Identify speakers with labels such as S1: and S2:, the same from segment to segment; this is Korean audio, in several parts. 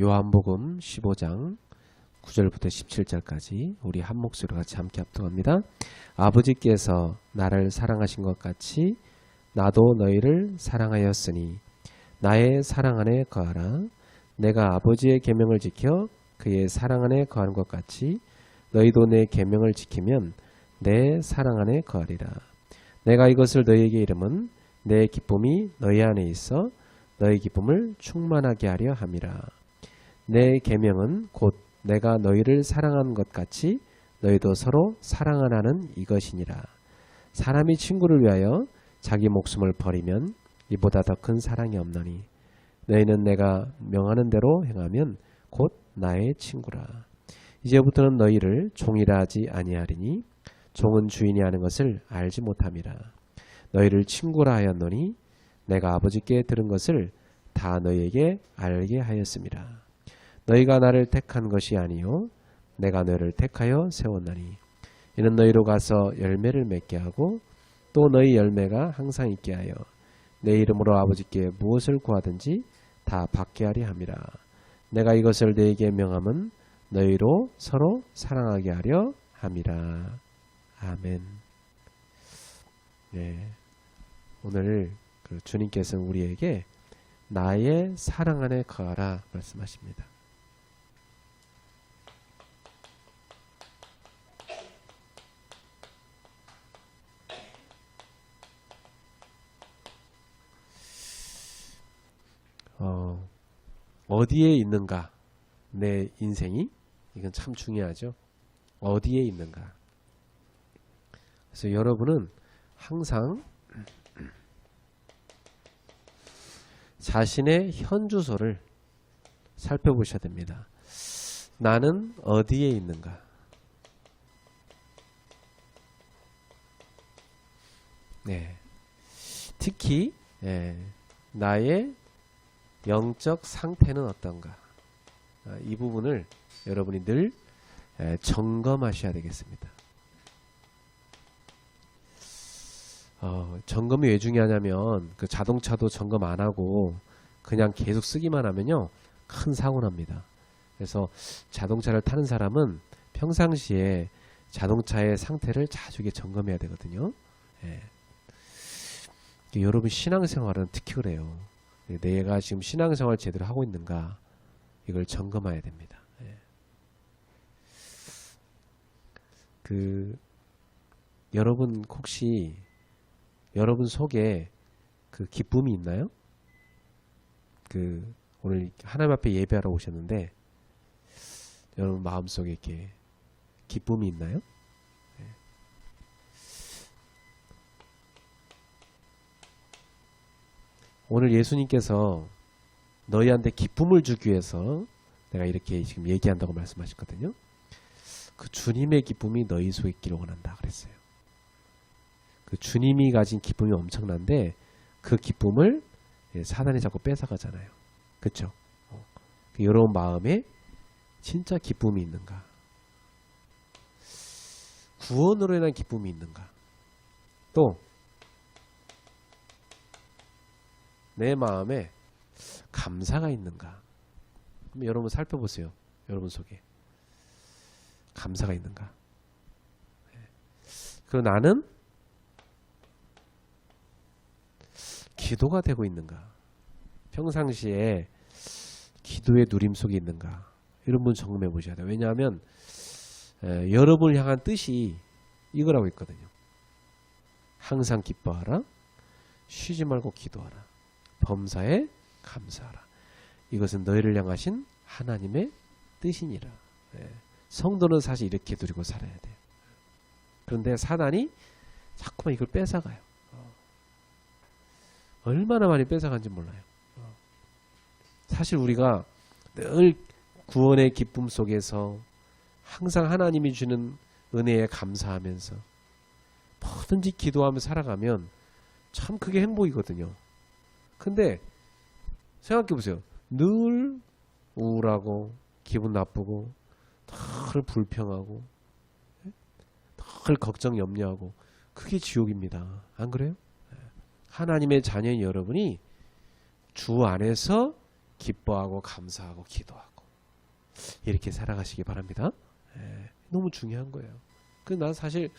S1: 요한복음 15장 9절부터 17절까지 우리 한 목소리로 같이 함께 합독합니다. 아버지께서 나를 사랑하신 것 같이 나도 너희를 사랑하였으니 나의 사랑 안에 거하라. 내가 아버지의 계명을 지켜 그의 사랑 안에 거하는 것 같이 너희도 내 계명을 지키면 내 사랑 안에 거하리라. 내가 이것을 너희에게 이름은 내 기쁨이 너희 안에 있어 너희 기쁨을 충만하게 하려 함이라. 내 계명은 곧 내가 너희를 사랑한 것 같이 너희도 서로 사랑하라는 이것이니라. 사람이 친구를 위하여 자기 목숨을 버리면 이보다 더 큰 사랑이 없나니 너희는 내가 명하는 대로 행하면 곧 나의 친구라. 이제부터는 너희를 종이라 하지 아니하리니 종은 주인이 하는 것을 알지 못함이라. 너희를 친구라 하였노니 내가 아버지께 들은 것을 다 너희에게 알게 하였음이라. 너희가 나를 택한 것이 아니요 내가 너희를 택하여 세웠나니 이는 너희로 가서 열매를 맺게 하고 또 너희 열매가 항상 있게 하여 내 이름으로 아버지께 무엇을 구하든지 다 받게 하리 함이라. 내가 이것을 너희에게 명함은 너희로 서로 사랑하게 하려 함이라. 아멘. 네, 오늘 주님께서는 우리에게 나의 사랑 안에 거하라 말씀하십니다. 어디에 있는가? 내 인생이? 이건 참 중요하죠. 어디에 있는가? 그래서 여러분은 항상 자신의 현 주소를 살펴보셔야 됩니다. 나는 어디에 있는가? 네. 특히 나의 영적 상태는 어떤가? 이 부분을 여러분이 늘 점검하셔야 되겠습니다. 점검이 왜 중요하냐면 그 자동차도 점검 안 하고 그냥 계속 쓰기만 하면요 큰 사고 납니다. 그래서 자동차를 타는 사람은 평상시에 자동차의 상태를 자주 점검해야 되거든요. 여러분 신앙생활은 특히 그래요. 내가 지금 신앙생활 제대로 하고 있는가 이걸 점검해야 됩니다. 여러분 혹시 여러분 속에 기쁨이 있나요? 오늘 하나님 앞에 예배하러 오셨는데 여러분 마음속에 이렇게 기쁨이 있나요? 오늘 예수님께서 너희한테 기쁨을 주기 위해서 내가 이렇게 지금 얘기한다고 말씀하셨거든요. 그 주님의 기쁨이 너희 속에 있기를 원한다 그랬어요. 그 주님이 가진 기쁨이 엄청난데 그 기쁨을 사단이 자꾸 뺏어가잖아요. 그렇죠? 여러분 마음에 진짜 기쁨이 있는가? 구원으로 인한 기쁨이 있는가? 또 내 마음에 감사가 있는가? 그럼 여러분 살펴보세요. 여러분 속에 감사가 있는가? 그리고 나는 기도가 되고 있는가? 평상시에 기도의 누림 속에 있는가? 이런 분 점검해 보셔야 돼요. 왜냐하면 여러분을 향한 뜻이 이거라고 있거든요. 항상 기뻐하라. 쉬지 말고 기도하라. 범사에 감사하라. 이것은 너희를 향하신 하나님의 뜻이니라. 성도는 사실 이렇게 누리고 살아야 돼요. 그런데 사단이 자꾸만 이걸 뺏어가요. 얼마나 많이 뺏어간지 몰라요. 사실 우리가 늘 구원의 기쁨 속에서 항상 하나님이 주는 은혜에 감사하면서 뭐든지 기도하며 살아가면 참 그게 행복이거든요. 근데 생각해 보세요. 늘 우울하고 기분 나쁘고 늘 불평하고 늘 걱정 염려하고 그게 지옥입니다. 안 그래요? 하나님의 자녀인 여러분이 주 안에서 기뻐하고 감사하고 기도하고 이렇게 살아가시기 바랍니다. 너무 중요한 거예요. 난 사실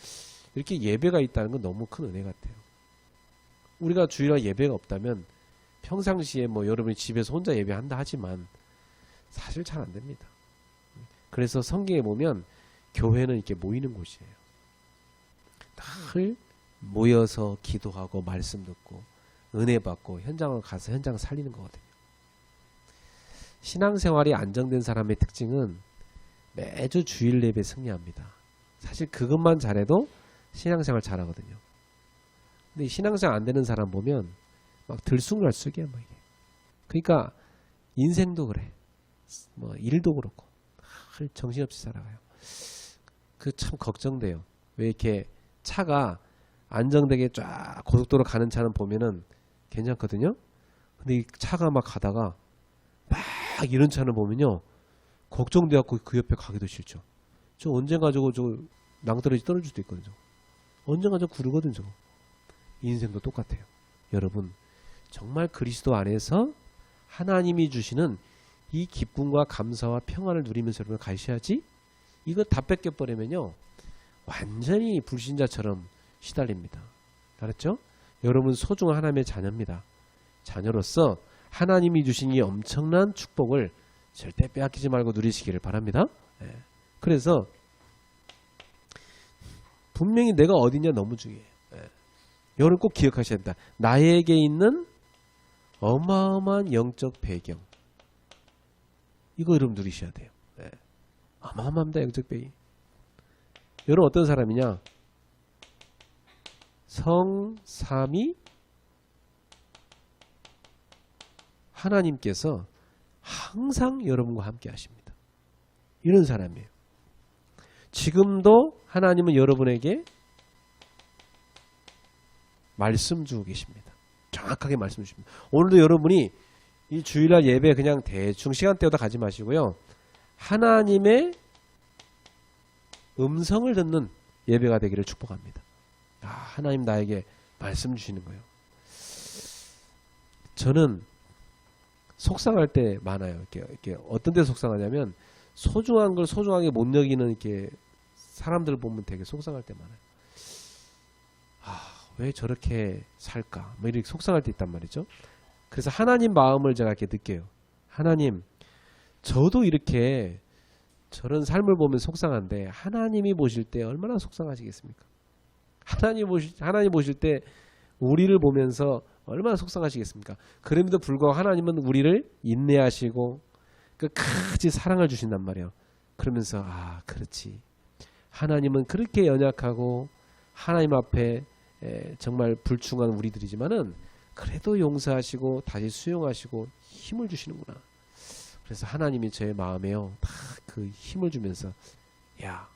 S1: 이렇게 예배가 있다는 건 너무 큰 은혜 같아요. 우리가 주일날 예배가 없다면 평상시에 뭐 여러분이 집에서 혼자 예배한다 하지만 사실 잘 안 됩니다. 그래서 성경에 보면 교회는 이렇게 모이는 곳이에요. 늘 모여서 기도하고 말씀 듣고 은혜 받고 현장을 가서 현장 살리는 거거든요. 신앙생활이 안정된 사람의 특징은 매주 주일 예배 승리합니다. 사실 그것만 잘해도 신앙생활 잘하거든요. 근데 신앙생활 안 되는 사람 보면 막 들쑥날쑥이야. 막 이게. 그러니까 인생도 그래. 뭐 일도 그렇고 정신없이 살아가요. 그 참 걱정돼요. 왜 이렇게 차가 안정되게 쫙 고속도로 가는 차는 보면은 괜찮거든요. 근데 이 차가 막 가다가 막 이런 차는 보면요 걱정돼갖고 그 옆에 가기도 싫죠. 저 언젠가 저거 낭떠러지 떨어질 수도 있거든요. 언젠가 저 구르거든 저거. 인생도 똑같아요. 여러분 정말 그리스도 안에서 하나님이 주시는 이 기쁨과 감사와 평안을 누리면서 여러분 가셔야지. 이거 다 뺏겨버리면요 완전히 불신자처럼 시달립니다. 알았죠? 여러분 소중한 하나님의 자녀입니다. 자녀로서 하나님이 주신 이 엄청난 축복을 절대 빼앗기지 말고 누리시기를 바랍니다. 그래서 분명히 내가 어디냐 너무 중요해요. 여러분 꼭 기억하셔야 된다. 나에게 있는 어마어마한 영적 배경 이거 여러분 누리셔야 돼요. 어마어마합니다. 영적 배경. 여러분 어떤 사람이냐? 성삼위 하나님께서 항상 여러분과 함께 하십니다. 이런 사람이에요. 지금도 하나님은 여러분에게 말씀 주고 계십니다. 정확하게 말씀 주십니다. 오늘도 여러분이 이 주일날 예배 그냥 대충 시간대마다 가지 마시고요. 하나님의 음성을 듣는 예배가 되기를 축복합니다. 하나님 나에게 말씀 주시는 거예요. 저는 속상할 때 많아요. 이렇게 어떤 데 속상하냐면 소중한 걸 소중하게 못 여기는 이렇게 사람들 보면 되게 속상할 때 많아요. 왜 저렇게 살까? 뭐 이렇게 속상할 때 있단 말이죠. 그래서 하나님 마음을 제가 이렇게 느껴요. 하나님, 저도 이렇게 저런 삶을 보면 속상한데 하나님이 보실 때 얼마나 속상하시겠습니까? 하나님 보실 때 우리를 보면서 얼마나 속상하시겠습니까? 그럼에도 불구하고 하나님은 우리를 인내하시고 끝까지 사랑을 주신단 말이에요. 그러면서 그렇지. 하나님은 그렇게 연약하고 하나님 앞에 정말 불충한 우리들이지만은 그래도 용서하시고 다시 수용하시고 힘을 주시는구나. 그래서 하나님이 저의 마음에요 다 그 힘을 주면서 야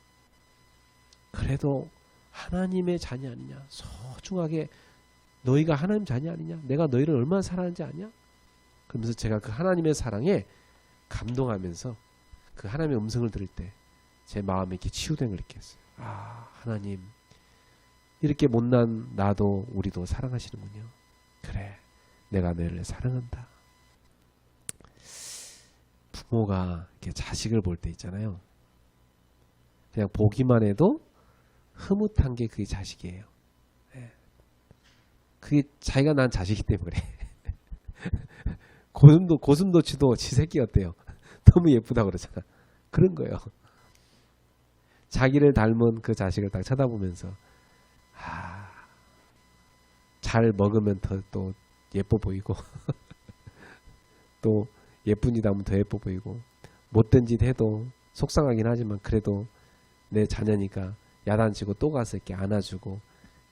S1: 그래도 하나님의 자녀 아니냐, 소중하게 너희가 하나님 자녀 아니냐, 내가 너희를 얼마나 사랑하는지 아냐. 그러면서 제가 그 하나님의 사랑에 감동하면서 그 하나님의 음성을 들을 때 제 마음에 이렇게 치유된 걸 느꼈어요. 하나님 이렇게 못난 나도 우리도 사랑하시는군요. 그래, 내가 너희를 사랑한다. 부모가 이렇게 자식을 볼 때 있잖아요. 그냥 보기만 해도 흐뭇한 게 그게 자식이에요. 그게 자기가 낳은 자식이기 때문에 그래. 고슴도치도 지 새끼 어때요? 너무 예쁘다고 그러잖아. 그런 거예요. 자기를 닮은 그 자식을 딱 쳐다보면서 잘 먹으면 또 예뻐 보이고 또 예쁜 짓 하면 더 예뻐 보이고 못된 짓 해도 속상하긴 하지만 그래도 내 자녀니까 야단치고 또 가서 이렇게 안아주고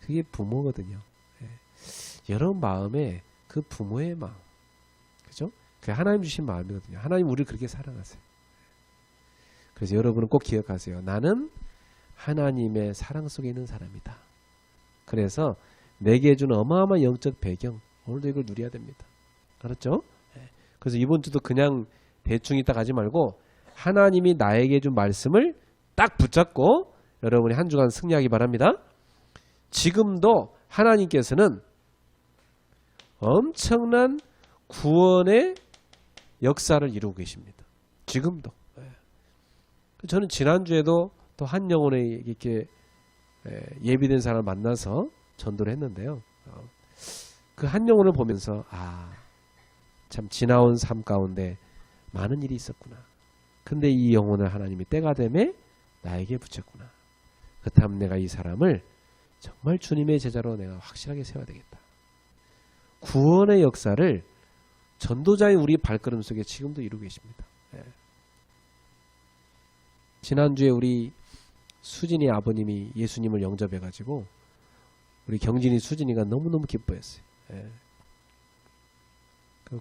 S1: 그게 부모거든요. 여러분 마음에 그 부모의 마음, 그죠? 그게 하나님 주신 마음이거든요. 하나님 우리를 그렇게 사랑하세요. 그래서 여러분은 꼭 기억하세요. 나는 하나님의 사랑 속에 있는 사람이다. 그래서 내게 준 어마어마한 영적 배경, 오늘도 이걸 누려야 됩니다. 알았죠? 그래서 이번 주도 그냥 대충 있다 가지 말고 하나님이 나에게 준 말씀을 딱 붙잡고 여러분이 한 주간 승리하기 바랍니다. 지금도 하나님께서는 엄청난 구원의 역사를 이루고 계십니다. 지금도. 저는 지난주에도 또 한 영혼에 이렇게 예비된 사람을 만나서 전도를 했는데요. 그 한 영혼을 보면서 참 지나온 삶 가운데 많은 일이 있었구나. 근데 이 영혼을 하나님이 때가 되매 나에게 붙였구나. 그렇다면 내가 이 사람을 정말 주님의 제자로 내가 확실하게 세워야 되겠다. 구원의 역사를 전도자의 우리 발걸음 속에 지금도 이루고 계십니다. 지난주에 우리 수진이 아버님이 예수님을 영접해가지고 우리 경진이 수진이가 너무너무 기뻐했어요.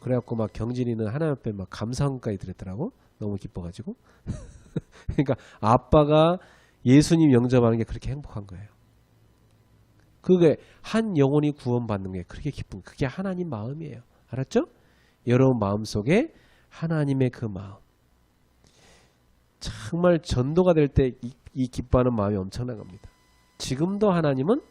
S1: 그래갖고 막 경진이는 하나님 앞에 막 감사함까지 드렸더라고. 너무 기뻐가지고. 그러니까 아빠가 예수님 영접하는 게 그렇게 행복한 거예요. 그게 한 영혼이 구원받는 게 그렇게 기쁜, 그게 하나님 마음이에요. 알았죠? 여러분 마음속에 하나님의 그 마음. 정말 전도가 될 때 이 기뻐하는 마음이 엄청난 겁니다. 지금도 하나님은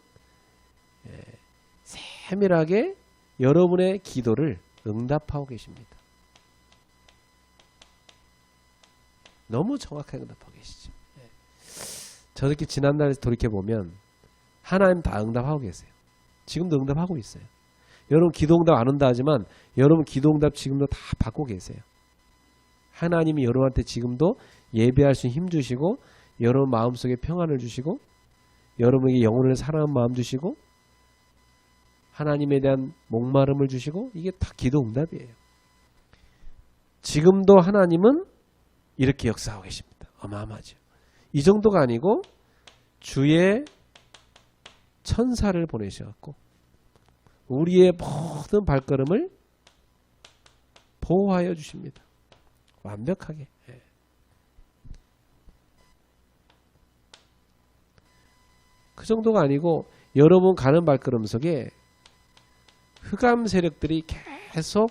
S1: 세밀하게 여러분의 기도를 응답하고 계십니다. 너무 정확하게 응답하고 계시죠. 저렇게 지난날에 돌이켜보면 하나님 다 응답하고 계세요. 지금도 응답하고 있어요. 여러분 기도 응답 안 온다 하지만 여러분 기도 응답 지금도 다 받고 계세요. 하나님이 여러분한테 지금도 예배할 수 힘 주시고 여러분 마음속에 평안을 주시고 여러분에게 영혼을 사랑하는 마음 주시고 하나님에 대한 목마름을 주시고 이게 다 기도 응답이에요. 지금도 하나님은 이렇게 역사하고 계십니다. 어마어마하죠. 이 정도가 아니고 주의 천사를 보내셔갖고 우리의 모든 발걸음을 보호하여 주십니다. 완벽하게. 그 정도가 아니고 여러분 가는 발걸음 속에 흑암 세력들이 계속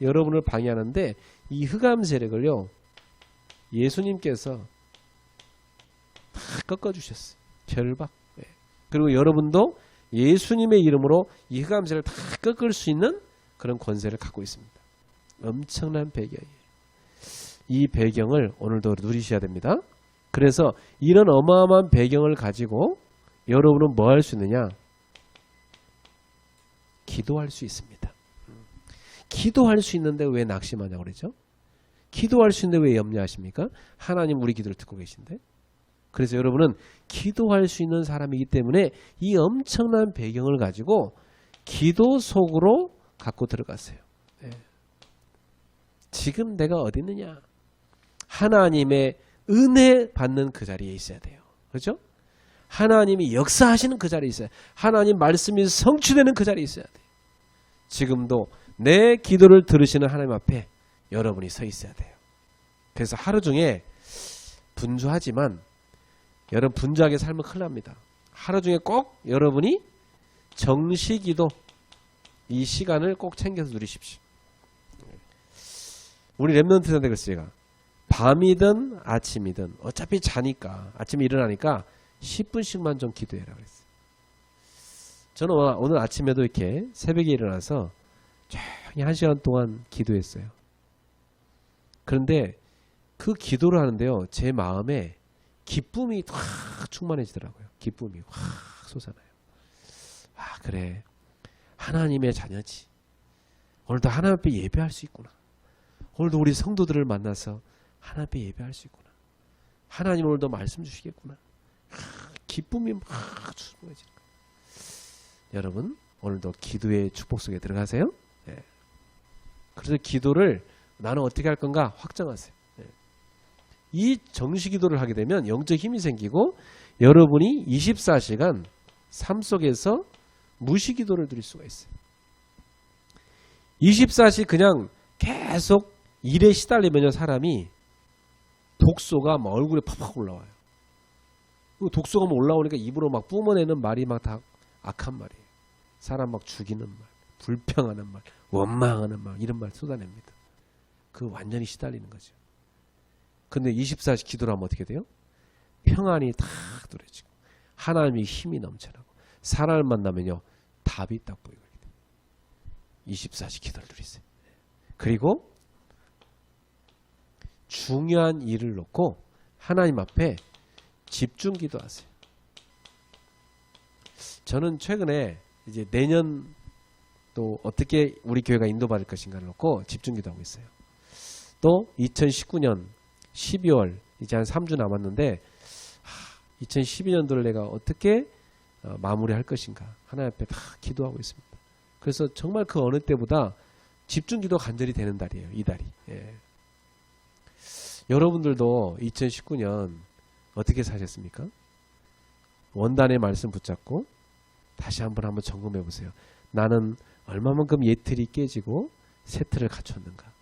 S1: 여러분을 방해하는데 이 흑암 세력을요 예수님께서 다 꺾어주셨어요. 결박. 그리고 여러분도 예수님의 이름으로 이 흑암 세력을 다 꺾을 수 있는 그런 권세를 갖고 있습니다. 엄청난 배경이에요. 이 배경을 오늘도 누리셔야 됩니다. 그래서 이런 어마어마한 배경을 가지고 여러분은 뭐 할 수 있느냐? 기도할 수 있습니다. 기도할 수 있는데 왜 낙심하냐고 그러죠? 기도할 수 있는데 왜 염려하십니까? 하나님 우리 기도를 듣고 계신데. 그래서 여러분은 기도할 수 있는 사람이기 때문에 이 엄청난 배경을 가지고 기도 속으로 갖고 들어갔어요. 지금 내가 어디 있느냐? 하나님의 은혜 받는 그 자리에 있어야 돼요. 그렇죠? 하나님이 역사하시는 그 자리에 있어야 돼요. 하나님 말씀이 성취되는 그 자리에 있어야 돼요. 지금도 내 기도를 들으시는 하나님 앞에 여러분이 서 있어야 돼요. 그래서 하루 중에 분주하지만 여러분 분주하게 살면 큰일 납니다. 하루 중에 꼭 여러분이 정시기도 이 시간을 꼭 챙겨서 누리십시오. 우리 랩런트 세대 그랬어요. 제가 밤이든 아침이든 어차피 자니까 아침에 일어나니까 10분씩만 좀 기도해라 그랬어요. 저는 오늘 아침에도 이렇게 새벽에 일어나서 조용히 1시간 동안 기도했어요. 그런데 그 기도를 하는데요. 제 마음에 기쁨이 확 충만해지더라고요. 기쁨이 확 솟아나요. 아 그래 하나님의 자녀지. 오늘도 하나님 앞에 예배할 수 있구나. 오늘도 우리 성도들을 만나서 하나님 앞에 예배할 수 있구나. 하나님 오늘도 말씀 주시겠구나. 기쁨이 막 충만해지는 거예요. 여러분 오늘도 기도의 축복 속에 들어가세요. 그래서 기도를 나는 어떻게 할 건가 확정하세요. 이 정시 기도를 하게 되면 영적 힘이 생기고 여러분이 24시간 삶 속에서 무시 기도를 드릴 수가 있어요. 24시 그냥 계속 일에 시달리면요 사람이 독소가 막 얼굴에 팍팍 올라와요. 독소가 막 올라오니까 입으로 막 뿜어내는 말이 막 다 악한 말이에요. 사람 막 죽이는 말, 불평하는 말, 원망하는 말 이런 말 쏟아냅니다. 그 완전히 시달리는 거죠. 근데 24시 기도를 하면 어떻게 돼요? 평안이 탁 누려지고 하나님의 힘이 넘쳐나고 사람을 만나면요 답이 딱 보이고 24시 기도를 누리세요. 그리고 중요한 일을 놓고 하나님 앞에 집중 기도하세요. 저는 최근에 이제 내년 또 어떻게 우리 교회가 인도받을 것인가를 놓고 집중 기도하고 있어요. 또 2019년 12월 이제 한 3주 남았는데 2012년도를 내가 어떻게 마무리할 것인가 하나님 앞에 다 기도하고 있습니다. 그래서 정말 그 어느 때보다 집중 기도 간절히 되는 달이에요. 이 달이. 예. 여러분들도 2019년 어떻게 사셨습니까? 원단의 말씀 붙잡고 다시 한번 점검해 보세요. 나는 얼마만큼 예틀이 깨지고 새 틀을 갖췄는가.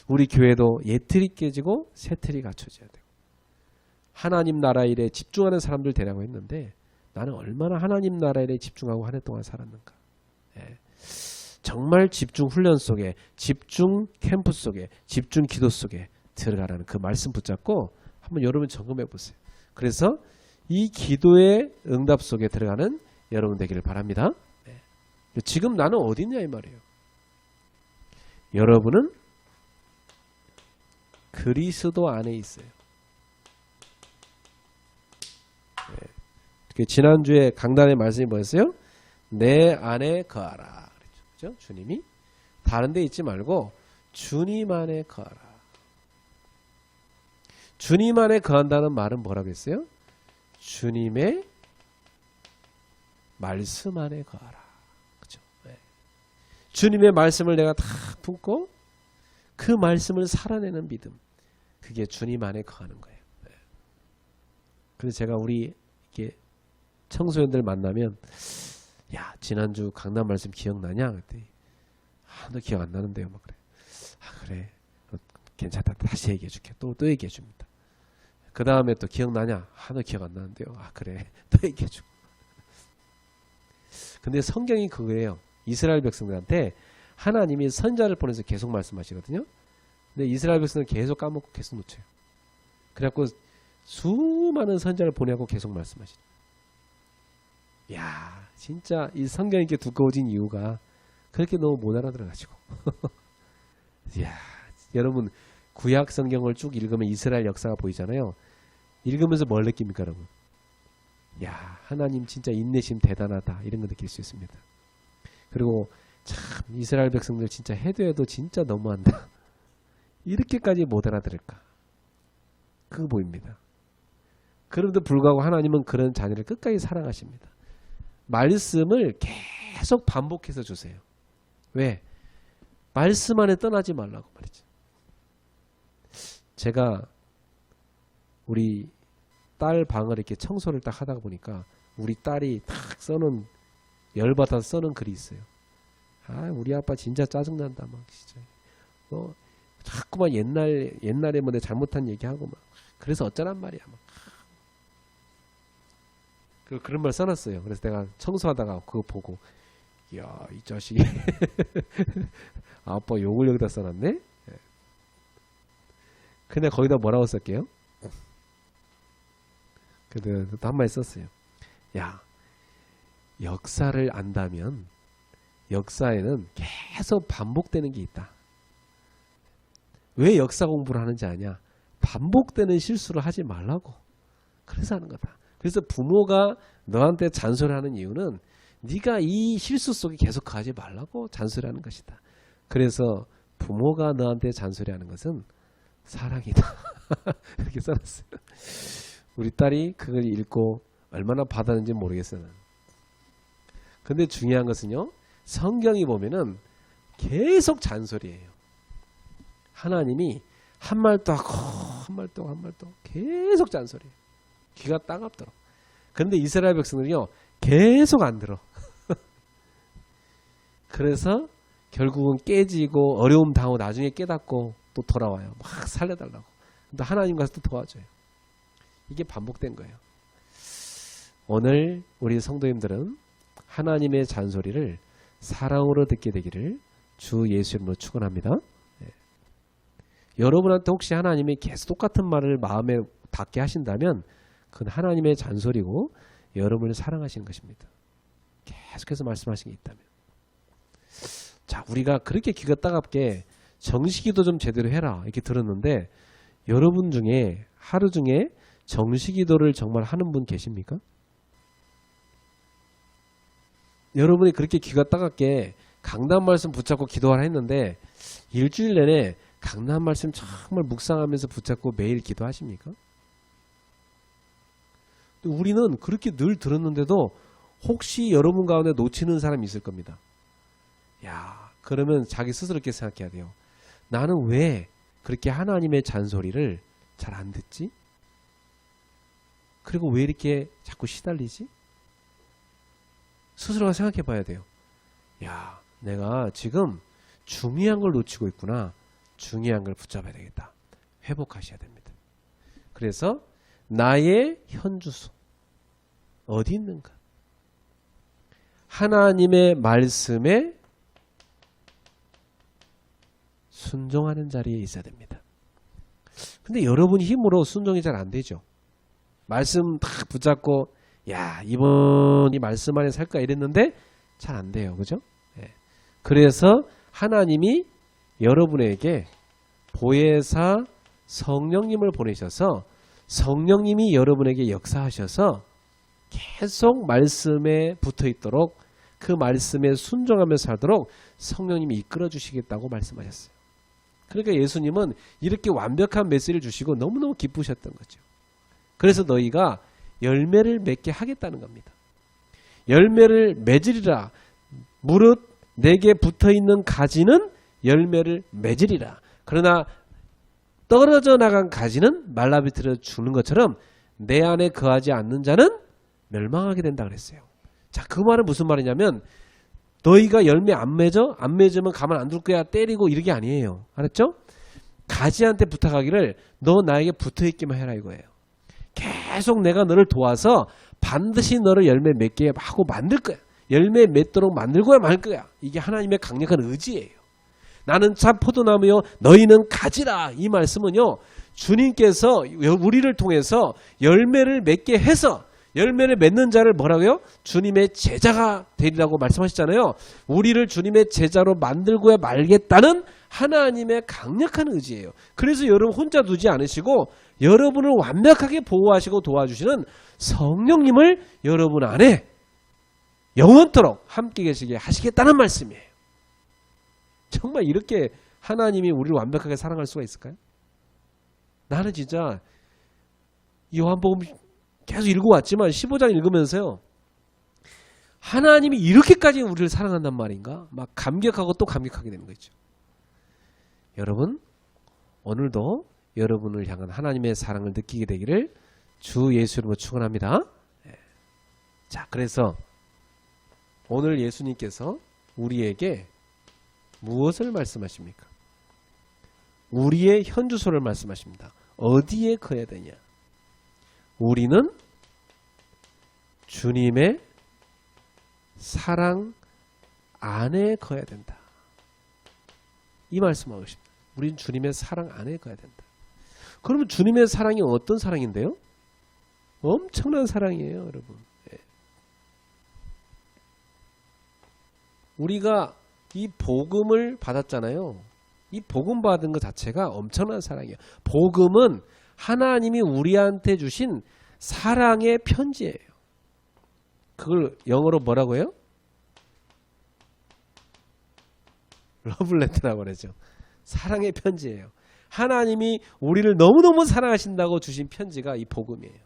S1: 우리 교회도 예틀이 깨지고 새 틀이 갖춰져야 되고 하나님 나라 일에 집중하는 사람들 되라고 했는데 나는 얼마나 하나님 나라 일에 집중하고 한 해 동안 살았는가. 예. 정말 집중 훈련 속에 집중 캠프 속에 집중 기도 속에 들어가라는 그 말씀 붙잡고 한번 여러분 점검해 보세요. 그래서 이 기도의 응답 속에 들어가는 여러분 되기를 바랍니다. 네. 지금 나는 어디 있냐 이 말이에요. 여러분은 그리스도 안에 있어요. 네. 지난주에 강단의 말씀이 뭐였어요? 내 안에 거하라. 그렇죠? 주님이 다른 데 있지 말고 주님 안에 거하라. 주님 안에 거한다는 말은 뭐라고 했어요? 주님의 말씀 안에 거하라. 그렇죠? 네. 주님의 말씀을 내가 다 품고 그 말씀을 살아내는 믿음. 그게 주님 안에 거하는 거예요. 네. 그래서 제가 우리 이렇게 청소년들 만나면 야 지난주 강단 말씀 기억나냐? 그랬더니 너 기억 안 나는데요. 막 그래. 그래. 괜찮다. 다시 얘기해 줄게. 또 얘기해 줍니다. 그 다음에 또 기억나냐? 너 기억 안 나는데요. 그래. 또 얘기해 주고. 근데 성경이 그거예요. 이스라엘 백성들한테 하나님이 선자를 보내서 계속 말씀하시거든요. 근데 이스라엘 백성은 계속 까먹고 계속 놓쳐요. 그래갖고 수많은 선자를 보내고 계속 말씀하시죠. 야, 진짜 이 성경이 이렇게 두꺼워진 이유가 그렇게 너무 못 알아들어가지고. 이야, 여러분 구약 성경을 쭉 읽으면 이스라엘 역사가 보이잖아요. 읽으면서 뭘 느낍니까, 여러분? 야, 하나님 진짜 인내심 대단하다 이런 거 느낄 수 있습니다. 그리고 참 이스라엘 백성들 진짜 해도 진짜 너무한다. 이렇게까지 못 알아들을까? 그거 보입니다. 그럼에도 불구하고 하나님은 그런 자녀를 끝까지 사랑하십니다. 말씀을 계속 반복해서 주세요. 왜? 말씀 안에 떠나지 말라고 말이죠. 제가 우리 딸 방을 이렇게 청소를 딱 하다 보니까 우리 딸이 탁 써놓은 열받아서 써놓은 글이 있어요. 우리 아빠 진짜 짜증난다 막 진짜. 자꾸만 옛날에 뭐 내가 잘못한 얘기하고 막 그래서 어쩌란 말이야 막. 그런 말 써놨어요. 그래서 내가 청소하다가 그거 보고 이야 이 자식이 아빠 욕을 여기다 써놨네. 근데 거기다 뭐라고 쓸게요? 그래도 한마디 썼어요. 야 역사를 안다면 역사에는 계속 반복되는 게 있다. 왜 역사 공부를 하는지 아냐? 반복되는 실수를 하지 말라고. 그래서 하는 거다. 그래서 부모가 너한테 잔소리하는 이유는 네가 이 실수 속에 계속 가지 말라고 잔소리하는 것이다. 그래서 부모가 너한테 잔소리하는 것은 사랑이다. 이렇게 써놨어요. 우리 딸이 그걸 읽고 얼마나 받았는지 모르겠어요. 근데 중요한 것은요. 성경이 보면은 계속 잔소리예요. 하나님이 한 말도 하고 한 말도 하고 한 말도 하고 계속 잔소리예요. 귀가 따갑도록. 그런데 이스라엘 백성들이요. 계속 안 들어. 그래서 결국은 깨지고 어려움 당하고 나중에 깨닫고 또 돌아와요. 막 살려달라고. 근데 하나님 가서 또 도와줘요. 이게 반복된 거예요. 오늘 우리 성도님들은 하나님의 잔소리를 사랑으로 듣게 되기를 주 예수 이름으로 축원합니다. 네. 여러분한테 혹시 하나님이 계속 똑같은 말을 마음에 닿게 하신다면 그건 하나님의 잔소리고 여러분을 사랑하시는 것입니다. 계속해서 말씀하신 게 있다면. 자, 우리가 그렇게 귀가 따갑게 정식기도 좀 제대로 해라 이렇게 들었는데 여러분 중에 하루 중에 정시기도를 정말 하는 분 계십니까? 여러분이 그렇게 귀가 따갑게 강단 말씀 붙잡고 기도하라 했는데 일주일 내내 강단 말씀 정말 묵상하면서 붙잡고 매일 기도하십니까? 우리는 그렇게 늘 들었는데도 혹시 여러분 가운데 놓치는 사람이 있을 겁니다. 야, 그러면 자기 스스로 이렇게 생각해야 돼요. 나는 왜 그렇게 하나님의 잔소리를 잘 안 듣지? 그리고 왜 이렇게 자꾸 시달리지? 스스로가 생각해 봐야 돼요. 야, 내가 지금 중요한 걸 놓치고 있구나. 중요한 걸 붙잡아야 되겠다. 회복하셔야 됩니다. 그래서 나의 현주소 어디 있는가? 하나님의 말씀에 순종하는 자리에 있어야 됩니다. 근데 여러분 힘으로 순종이 잘 안 되죠. 말씀 딱 붙잡고 야, 이번이 말씀 안에 살까 이랬는데 잘 안 돼요. 그죠? 네. 그래서 하나님이 여러분에게 보혜사 성령님을 보내셔서 성령님이 여러분에게 역사하셔서 계속 말씀에 붙어 있도록 그 말씀에 순종하며 살도록 성령님이 이끌어 주시겠다고 말씀하셨어요. 그러니까 예수님은 이렇게 완벽한 메시지를 주시고 너무너무 기쁘셨던 거죠. 그래서 너희가 열매를 맺게 하겠다는 겁니다. 열매를 맺으리라. 무릇 내게 붙어있는 가지는 열매를 맺으리라. 그러나 떨어져 나간 가지는 말라비틀어 주는 것처럼 내 안에 거하지 않는 자는 멸망하게 된다 그랬어요. 자, 그 말은 무슨 말이냐면 너희가 열매 안 맺어? 안 맺으면 가만 안 둘 거야. 때리고 이런 게 아니에요. 알았죠? 가지한테 부탁하기를 너 나에게 붙어있기만 해라 이거예요. 계속 내가 너를 도와서 반드시 너를 열매 맺게 하고 만들 거야. 열매 맺도록 만들고야 말 거야. 이게 하나님의 강력한 의지예요. 나는 참 포도나무요 너희는 가지라. 이 말씀은요 주님께서 우리를 통해서 열매를 맺게 해서 열매를 맺는 자를 뭐라고요? 주님의 제자가 되리라고 말씀하셨잖아요. 우리를 주님의 제자로 만들고야 말겠다는 하나님의 강력한 의지예요. 그래서 여러분 혼자 두지 않으시고 여러분을 완벽하게 보호하시고 도와주시는 성령님을 여러분 안에 영원토록 함께 계시게 하시겠다는 말씀이에요. 정말 이렇게 하나님이 우리를 완벽하게 사랑할 수가 있을까요? 나는 진짜 요한복음 계속 읽어왔지만 15장 읽으면서요. 하나님이 이렇게까지 우리를 사랑한단 말인가? 막 감격하고 또 감격하게 되는 거죠. 여러분 오늘도 여러분을 향한 하나님의 사랑을 느끼게 되기를 주 예수 이름으로 축원합니다. 자, 그래서 오늘 예수님께서 우리에게 무엇을 말씀하십니까? 우리의 현주소를 말씀하십니다. 어디에 거해야 되냐? 우리는 주님의 사랑 안에 거해야 된다. 이 말씀하고 싶습니다. 우리는 주님의 사랑 안에 거해야 된다. 그러면 주님의 사랑이 어떤 사랑인데요? 엄청난 사랑이에요, 여러분. 우리가 이 복음을 받았잖아요. 이 복음 받은 것 자체가 엄청난 사랑이에요. 복음은 하나님이 우리한테 주신 사랑의 편지예요. 그걸 영어로 뭐라고 해요? 러블레터라고 그러죠. 사랑의 편지예요. 하나님이 우리를 너무너무 사랑하신다고 주신 편지가 이 복음이에요.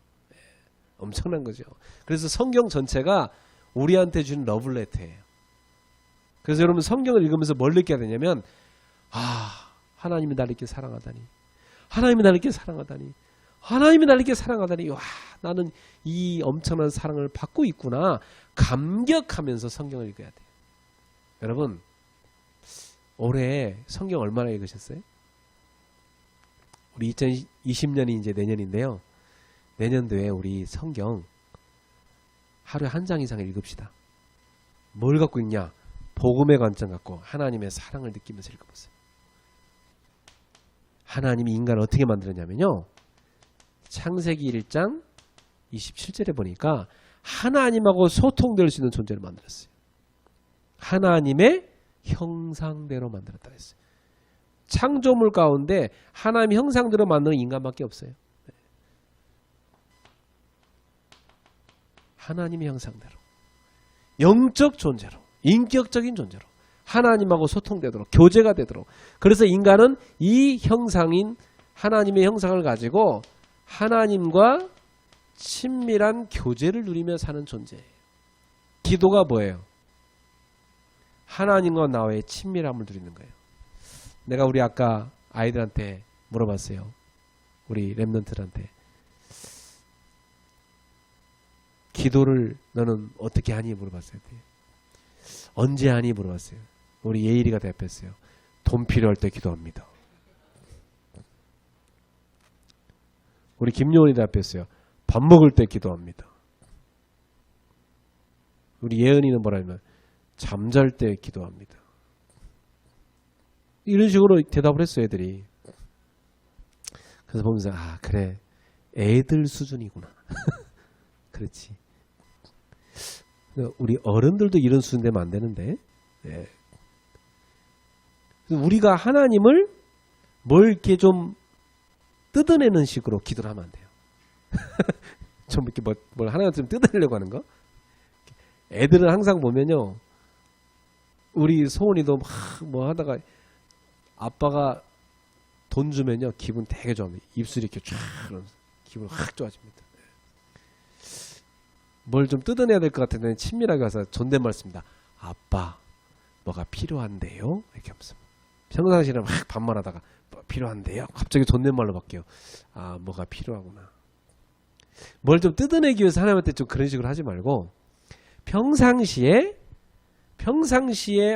S1: 엄청난 거죠. 그래서 성경 전체가 우리한테 준 러블레터예요. 그래서 여러분 성경을 읽으면서 뭘 느껴야 되냐면 하나님이 나를 이렇게 사랑하다니, 하나님이 나를 이렇게 사랑하다니, 하나님이 나를 이렇게 사랑하다니, 와, 나는 이 엄청난 사랑을 받고 있구나 감격하면서 성경을 읽어야 돼요. 여러분 올해 성경 얼마나 읽으셨어요? 우리 2020년이 이제 내년인데요. 내년도에 우리 성경 하루에 한 장 이상 읽읍시다. 뭘 갖고 읽냐? 복음의 관점 갖고 하나님의 사랑을 느끼면서 읽어보세요. 하나님이 인간을 어떻게 만들었냐면요. 창세기 1장 27절에 보니까 하나님하고 소통될 수 있는 존재를 만들었어요. 하나님의 형상대로 만들었다 했어요. 창조물 가운데 하나님의 형상대로 만드는 인간밖에 없어요. 하나님의 형상대로 영적 존재로 인격적인 존재로 하나님하고 소통되도록 교제가 되도록. 그래서 인간은 이 형상인 하나님의 형상을 가지고 하나님과 친밀한 교제를 누리며 사는 존재예요. 기도가 뭐예요? 하나님과 나와의 친밀함을 누리는 거예요. 내가 우리 아까 아이들한테 물어봤어요. 우리 랩런트들한테. 기도를 너는 어떻게 하니 물어봤어요. 언제 하니 물어봤어요. 우리 예일이가 대답했어요. 돈 필요할 때 기도합니다. 우리 김요원이 대답했어요. 밥 먹을 때 기도합니다. 우리 예은이는 뭐라면 잠잘 때 기도합니다. 이런 식으로 대답을 했어요. 애들이. 그래서 보면서 아 그래 애들 수준이구나. 그렇지. 우리 어른들도 이런 수준 되면 안 되는데. 네. 우리가 하나님을 뭘 이렇게 좀 뜯어내는 식으로 기도를 하면 안 돼요. 좀 이렇게 뭘 하나 좀 뜯어내려고 하는 거. 애들은 항상 보면요. 우리 소은이도 막 뭐 하다가 아빠가 돈 주면요. 기분 되게 좋아합니다. 입술이 이렇게 쫙 기분 확 좋아집니다. 뭘 좀 뜯어내야 될 것 같은데 친밀하게 와서 존댓말 씁니다. 아빠 뭐가 필요한데요? 이렇게 하면서 평상시에는 막 반말하다가 뭐 필요한데요? 갑자기 존댓말로 바뀌어요. 아 뭐가 필요하구나. 뭘 좀 뜯어내기 위해서 하나님한테 좀 그런 식으로 하지 말고 평상시에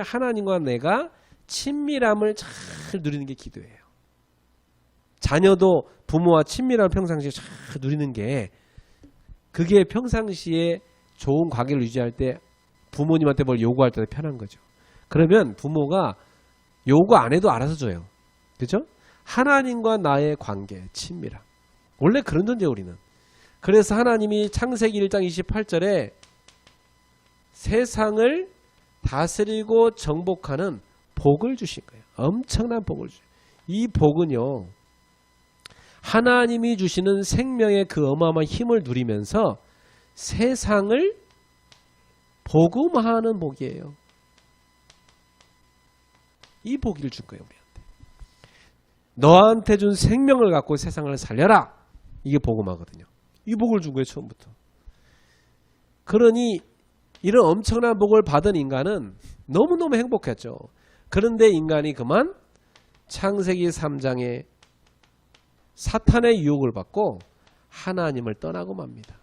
S1: 하나님과 내가 친밀함을 잘 누리는 게 기도예요. 자녀도 부모와 친밀함을 평상시에 잘 누리는 게 그게 평상시에 좋은 관계를 유지할 때 부모님한테 뭘 요구할 때 편한 거죠. 그러면 부모가 요구 안 해도 알아서 줘요. 그죠? 하나님과 나의 관계, 친밀함. 원래 그런 존재예요, 우리는. 그래서 하나님이 창세기 1장 28절에 세상을 다스리고 정복하는 복을 주신 거예요. 엄청난 복을 주신 거예요. 이 복은요. 하나님이 주시는 생명의 그 어마어마한 힘을 누리면서 세상을 복음화하는 복이에요. 이 복을 줄 거예요. 우리한테. 너한테 준 생명을 갖고 세상을 살려라. 이게 복음화거든요. 이 복을 준 거예요. 처음부터. 그러니 이런 엄청난 복을 받은 인간은 너무너무 행복했죠. 그런데 인간이 그만 창세기 3장에 사탄의 유혹을 받고 하나님을 떠나고 맙니다.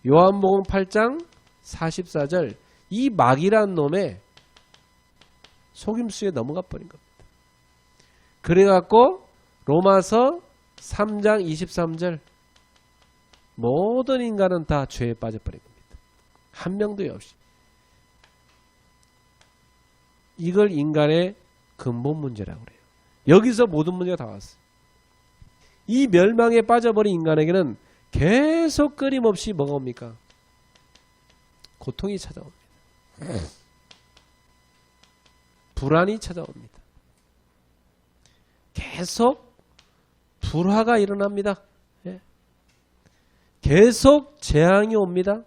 S1: 요한복음 8장 44절 이 마귀란 놈의 속임수에 넘어가 버린 겁니다. 그래갖고 로마서 3장 23절 모든 인간은 다 죄에 빠져버린 겁니다. 한 명도 없이. 이걸 인간의 근본 문제라고 그래요. 여기서 모든 문제가 다 왔어요. 이 멸망에 빠져버린 인간에게는 계속 끊임없이 뭐가 옵니까? 고통이 찾아옵니다. 불안이 찾아옵니다. 계속 불화가 일어납니다. 예. 계속 재앙이 옵니다.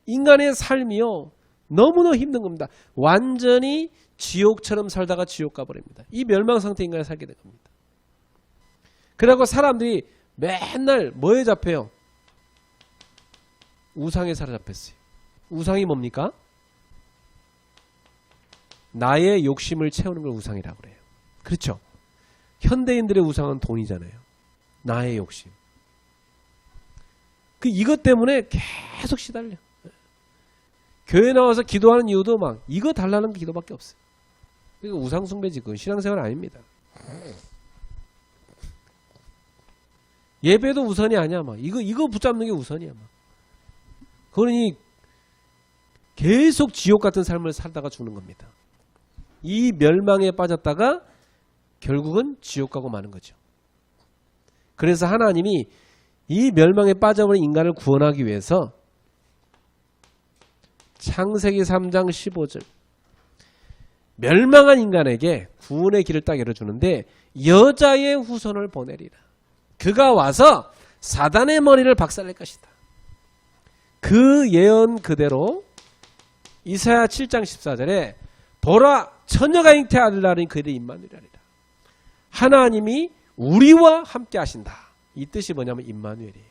S1: 인간의 삶이요. 너무너무 힘든 겁니다. 완전히 지옥처럼 살다가 지옥 가버립니다. 이 멸망 상태 인간이 살게 된 겁니다. 그리고 사람들이 맨날 뭐에 잡혀요? 우상에 사로잡혔어요. 우상이 뭡니까? 나의 욕심을 채우는 걸 우상이라고 그래요. 그렇죠? 현대인들의 우상은 돈이잖아요. 나의 욕심. 이것 때문에 계속 시달려. 교회 나와서 기도하는 이유도 막 이거 달라는 기도밖에 없어요. 이거 우상 숭배지 그건 신앙생활 아닙니다. 예배도 우선이 아니야. 막 이거 붙잡는 게 우선이야. 막. 그러니 계속 지옥 같은 삶을 살다가 죽는 겁니다. 이 멸망에 빠졌다가 결국은 지옥 가고 마는 거죠. 그래서 하나님이 이 멸망에 빠져버린 인간을 구원하기 위해서 창세기 3장 15절 멸망한 인간에게 구원의 길을 딱 열어주는데 여자의 후손을 보내리라. 그가 와서 사단의 머리를 박살낼 것이다. 그 예언 그대로 이사야 7장 14절에 보라 처녀가 잉태할 날은 그들의 임마누엘이라. 하나님이 우리와 함께 하신다. 이 뜻이 뭐냐면 임마누엘이에요.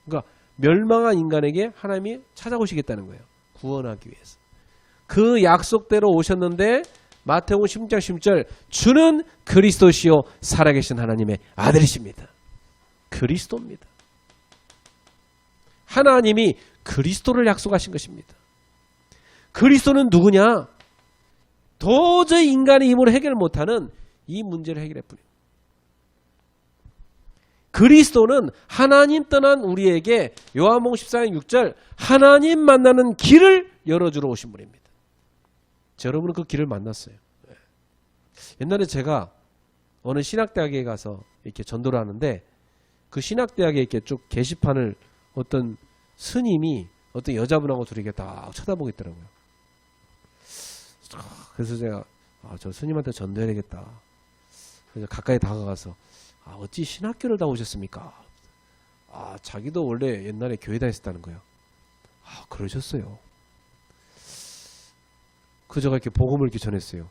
S1: 그러니까 멸망한 인간에게 하나님이 찾아오시겠다는 거예요. 구원하기 위해서. 그 약속대로 오셨는데 마태복음 16장 16절 주는 그리스도시요 살아계신 하나님의 아들이십니다. 그리스도입니다. 하나님이 그리스도를 약속하신 것입니다. 그리스도는 누구냐? 도저히 인간의 힘으로 해결 못하는 이 문제를 해결해 뿐입니다. 그리스도는 하나님 떠난 우리에게 요한복음 14장 6절 하나님 만나는 길을 열어주러 오신 분입니다. 여러분은 그 길을 만났어요. 옛날에 제가 어느 신학대학에 가서 이렇게 전도를 하는데 그 신학대학에 이렇게 쭉 게시판을 어떤 스님이 어떤 여자분하고 둘이 이렇게 딱 쳐다보고 있더라고요. 그래서 제가 저 스님한테 전도해야 되겠다. 그래서 가까이 다가가서 어찌 신학교를 나오셨습니까? 자기도 원래 옛날에 교회 다녔었다는 거예요. 그러셨어요. 그 제가 이렇게 복음을 이렇게 전했어요.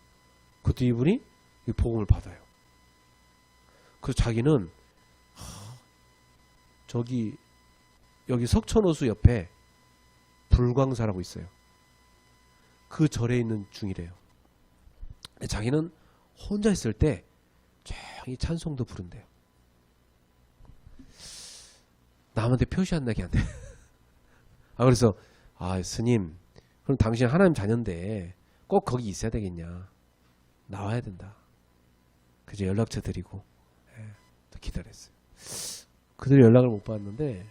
S1: 그때 이분이 이 복음을 받아요. 그래서 자기는 여기 석천호수 옆에 불광사라고 있어요. 그 절에 있는 중이래요. 자기는 혼자 있을 때 조용히 찬송도 부른대요. 남한테 표시 안 나게 한대. 그래서 스님 그럼 당신 하나님 자녀인데 꼭 거기 있어야 되겠냐. 나와야 된다. 그래서 연락처 드리고 또 기다렸어요. 그들 연락을 못 받았는데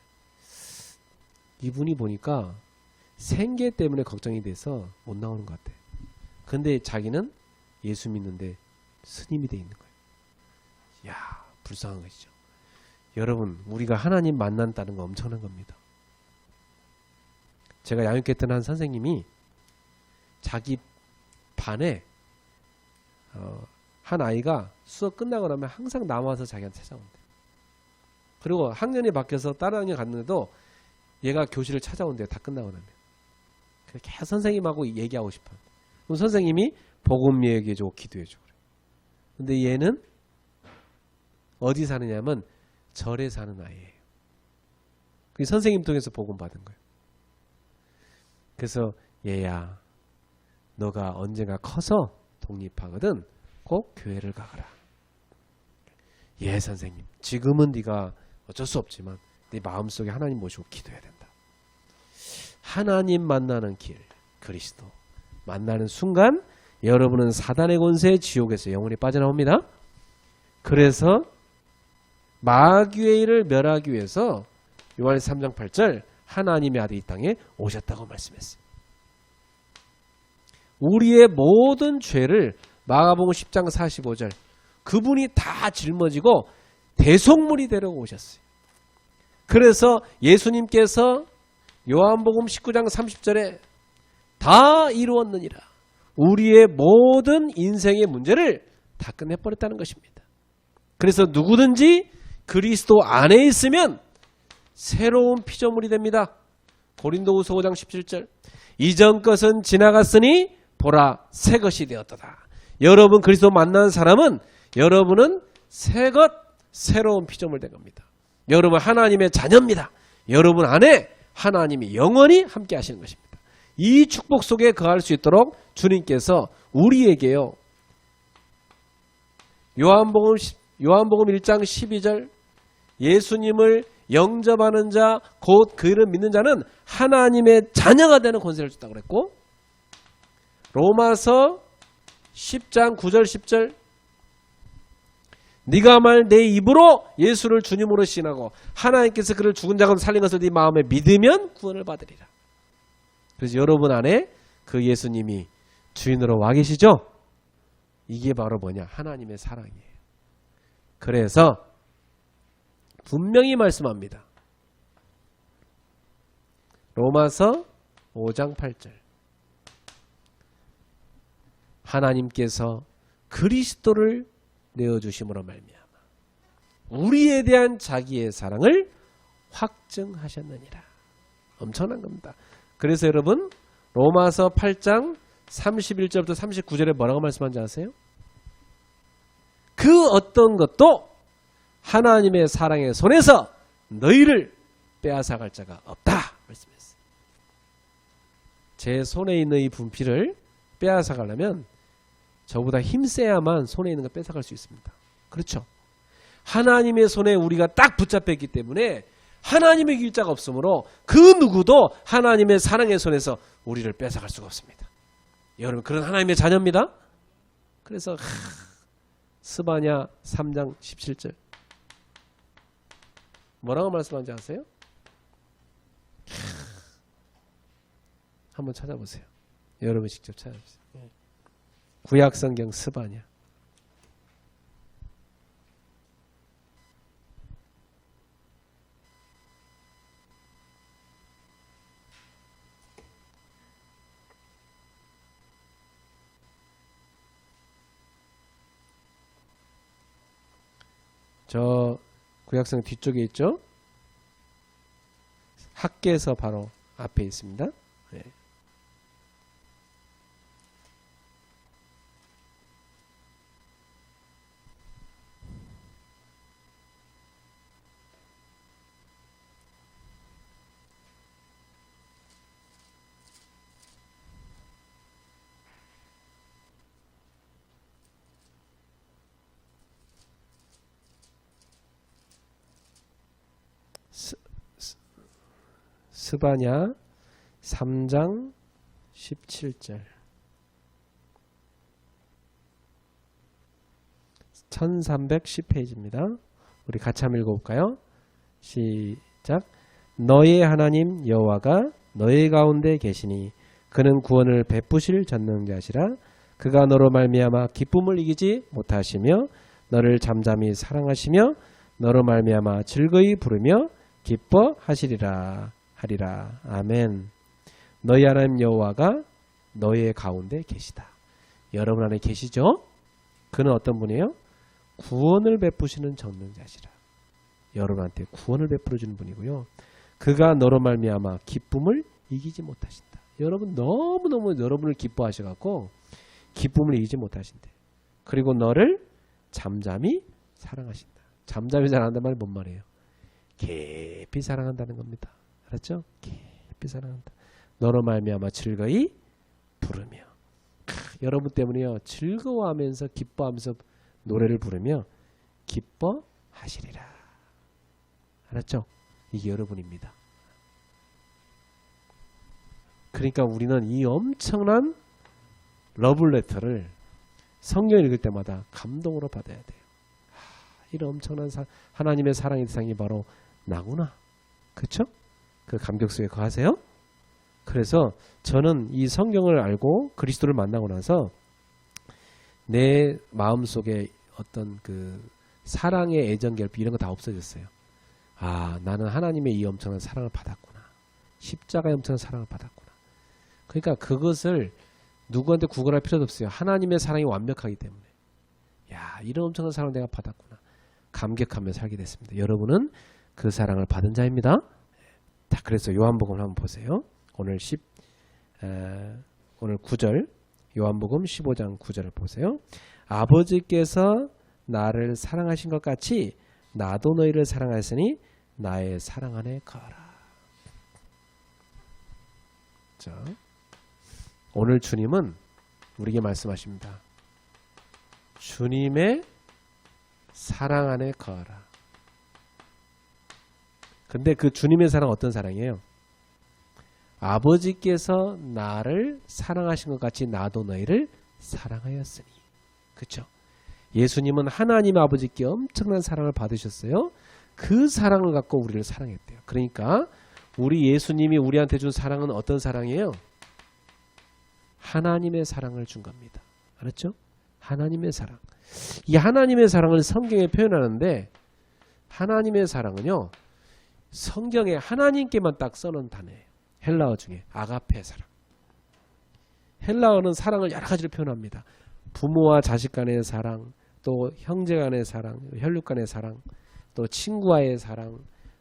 S1: 이분이 보니까 생계 때문에 걱정이 돼서 못 나오는 것 같아요. 근데 자기는 예수 믿는데 스님이 돼 있는 거예요. 불쌍한 것이죠. 여러분 우리가 하나님 만난다는 거 엄청난 겁니다. 제가 양육했던 한 선생님이 자기 반에 한 아이가 수업 끝나고 나면 항상 남아서 자기한테 찾아온대. 그리고 학년이 바뀌어서 다른 학년 갔는데도 얘가 교실을 찾아온대요. 다 끝나고 나면. 계속 선생님하고 얘기하고 싶어. 그럼 선생님이 복음 얘기해주고 기도해주고 그래. 근데 얘는 어디 사느냐면 절에 사는 아이예요. 그 선생님 통해서 복음 받은 거예요. 그래서 얘야 너가 언젠가 커서 독립하거든 꼭 교회를 가거라. 예 선생님 지금은 네가 어쩔 수 없지만 네 마음속에 하나님 모시고 기도해야 된다. 하나님 만나는 길 그리스도 만나는 순간 여러분은 사단의 권세 지옥에서 영원히 빠져나옵니다. 그래서 마귀의 일을 멸하기 위해서 요한일서 3장 8절 하나님의 아들이 이 땅에 오셨다고 말씀했어요. 우리의 모든 죄를 마가복음 10장 45절 그분이 다 짊어지고 대속물이 되러 오셨어요. 그래서 예수님께서 요한복음 19장 30절에 다 이루었느니라. 우리의 모든 인생의 문제를 다 끝내버렸다는 것입니다. 그래서 누구든지 그리스도 안에 있으면 새로운 피조물이 됩니다. 고린도후서 5장 17절 이전 것은 지나갔으니 보라 새 것이 되었도다. 여러분 그리스도 만난 사람은 여러분은 새것 새로운 피조물 된 겁니다. 여러분 하나님의 자녀입니다. 여러분 안에 하나님이 영원히 함께 하시는 것입니다. 이 축복 속에 거할 수 있도록 주님께서 우리에게요. 요한복음 1장 12절 예수님을 영접하는 자 곧 그를 믿는 자는 하나님의 자녀가 되는 권세를 줬다고 그랬고 로마서 10장 9절 10절 네가 말 내 입으로 예수를 주님으로 시인하고 하나님께서 그를 죽은 자 가운데 살린 것을 네 마음에 믿으면 구원을 받으리라. 그래서 여러분 안에 그 예수님이 주인으로 와 계시죠? 이게 바로 뭐냐? 하나님의 사랑이에요. 그래서 분명히 말씀합니다. 로마서 5장 8절 하나님께서 그리스도를 내어주심으로 말미암아 우리에 대한 자기의 사랑을 확증하셨느니라. 엄청난 겁니다. 그래서 여러분 로마서 8장 31절부터 39절에 뭐라고 말씀하는지 아세요? 그 어떤 것도 하나님의 사랑의 손에서 너희를 빼앗아갈 자가 없다 말씀했어요. 제 손에 있는 이 분필을 빼앗아가려면 저보다 힘세야만 손에 있는 거 뺏어갈 수 있습니다. 그렇죠? 하나님의 손에 우리가 딱 붙잡혔기 때문에 하나님의 길자가 없으므로 그 누구도 하나님의 사랑의 손에서 우리를 뺏어갈 수가 없습니다. 여러분 그런 하나님의 자녀입니다. 그래서 스바냐 3장 17절 뭐라고 말씀하는지 아세요? 한번 찾아보세요. 여러분 직접 찾아보세요. 구약성경 스바냐 저 구약성 뒤쪽에 있죠? 학계에서 바로 앞에 있습니다. 네. 스바냐 3장 17절 1310페이지입니다. 우리 같이 한번 읽어볼까요? 시작. 너의 하나님 여호와가 너의 가운데 계시니 그는 구원을 베푸실 전능자시라. 그가 너로 말미암아 기쁨을 이기지 못하시며 너를 잠잠히 사랑하시며 너로 말미암아 즐거이 부르며 기뻐하시리라 하리라. 아멘. 너희 하나님 여호와가 너의 가운데 계시다. 여러분 안에 계시죠? 그는 어떤 분이에요? 구원을 베푸시는 전능자시라. 여러분한테 구원을 베풀어 주는 분이고요. 그가 너로 말미암아 기쁨을 이기지 못하신다. 여러분 너무너무 여러분을 기뻐하셔갖고 기쁨을 이기지 못하신대. 그리고 너를 잠잠히 사랑하신다. 잠잠히 사랑한다는 말이 뭔 말이에요? 깊이 사랑한다는 겁니다. 알았죠? 깊이 사랑한다. 너로 말미암아 즐거이 부르며 여러분 때문에요. 즐거워하면서 기뻐하면서 노래를 부르며 기뻐하시리라. 알았죠? 이게 여러분입니다. 그러니까 우리는 이 엄청난 러블레터를 성경 읽을 때마다 감동으로 받아야 돼요. 이런 엄청난 하나님의 사랑의 대상이 바로 나구나. 그렇죠? 그 감격 속에 거하세요? 그래서 저는 이 성경을 알고 그리스도를 만나고 나서 내 마음속에 어떤 그 사랑의 애정 결핍 이런 거 다 없어졌어요. 아, 나는 하나님의 이 엄청난 사랑을 받았구나. 십자가의 엄청난 사랑을 받았구나. 그러니까 그것을 누구한테 구걸할 필요도 없어요. 하나님의 사랑이 완벽하기 때문에. 야, 이런 엄청난 사랑을 내가 받았구나. 감격하며 살게 됐습니다. 여러분은 그 사랑을 받은 자입니다. 자, 그래서 요한복음을 한번 보세요. 오늘 9절 요한복음 15장 9절을 보세요. 아버지께서 나를 사랑하신 것 같이 나도 너희를 사랑하였으니 나의 사랑 안에 거하라. 자, 오늘 주님은 우리에게 말씀하십니다. 주님의 사랑 안에 거하라. 근데 그 주님의 사랑 어떤 사랑이에요? 아버지께서 나를 사랑하신 것 같이 나도 너희를 사랑하였으니. 그렇죠? 예수님은 하나님 아버지께 엄청난 사랑을 받으셨어요. 그 사랑을 갖고 우리를 사랑했대요. 그러니까 우리 예수님이 우리한테 준 사랑은 어떤 사랑이에요? 하나님의 사랑을 준 겁니다. 알았죠? 하나님의 사랑. 이 하나님의 사랑을 성경에 표현하는데 하나님의 사랑은요. 성경에 하나님께만 딱 써놓은 단어예요. 헬라어 중에 아가페 사랑. 헬라어는 사랑을 여러 가지로 표현합니다. 부모와 자식 간의 사랑, 또 형제 간의 사랑, 혈육 간의 사랑, 또 친구와의 사랑,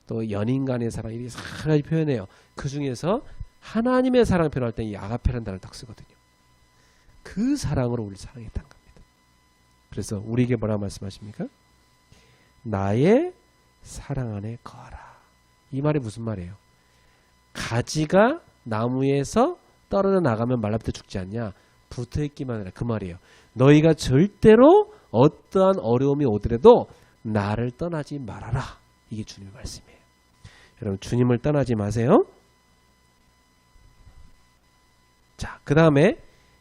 S1: 또 연인 간의 사랑, 이렇게 여러 가지 표현해요. 그 중에서 하나님의 사랑 표현할 때 이 아가페라는 단어를 딱 쓰거든요. 그 사랑으로 우리를 사랑했다는 겁니다. 그래서 우리에게 뭐라 말씀하십니까? 나의 사랑 안에 거하라. 이 말이 무슨 말이에요? 가지가 나무에서 떨어져 나가면 말라붙어 죽지 않냐? 붙어있기만 해라. 그 말이에요. 너희가 절대로 어떠한 어려움이 오더라도 나를 떠나지 말아라. 이게 주님의 말씀이에요. 여러분, 주님을 떠나지 마세요. 자, 그 다음에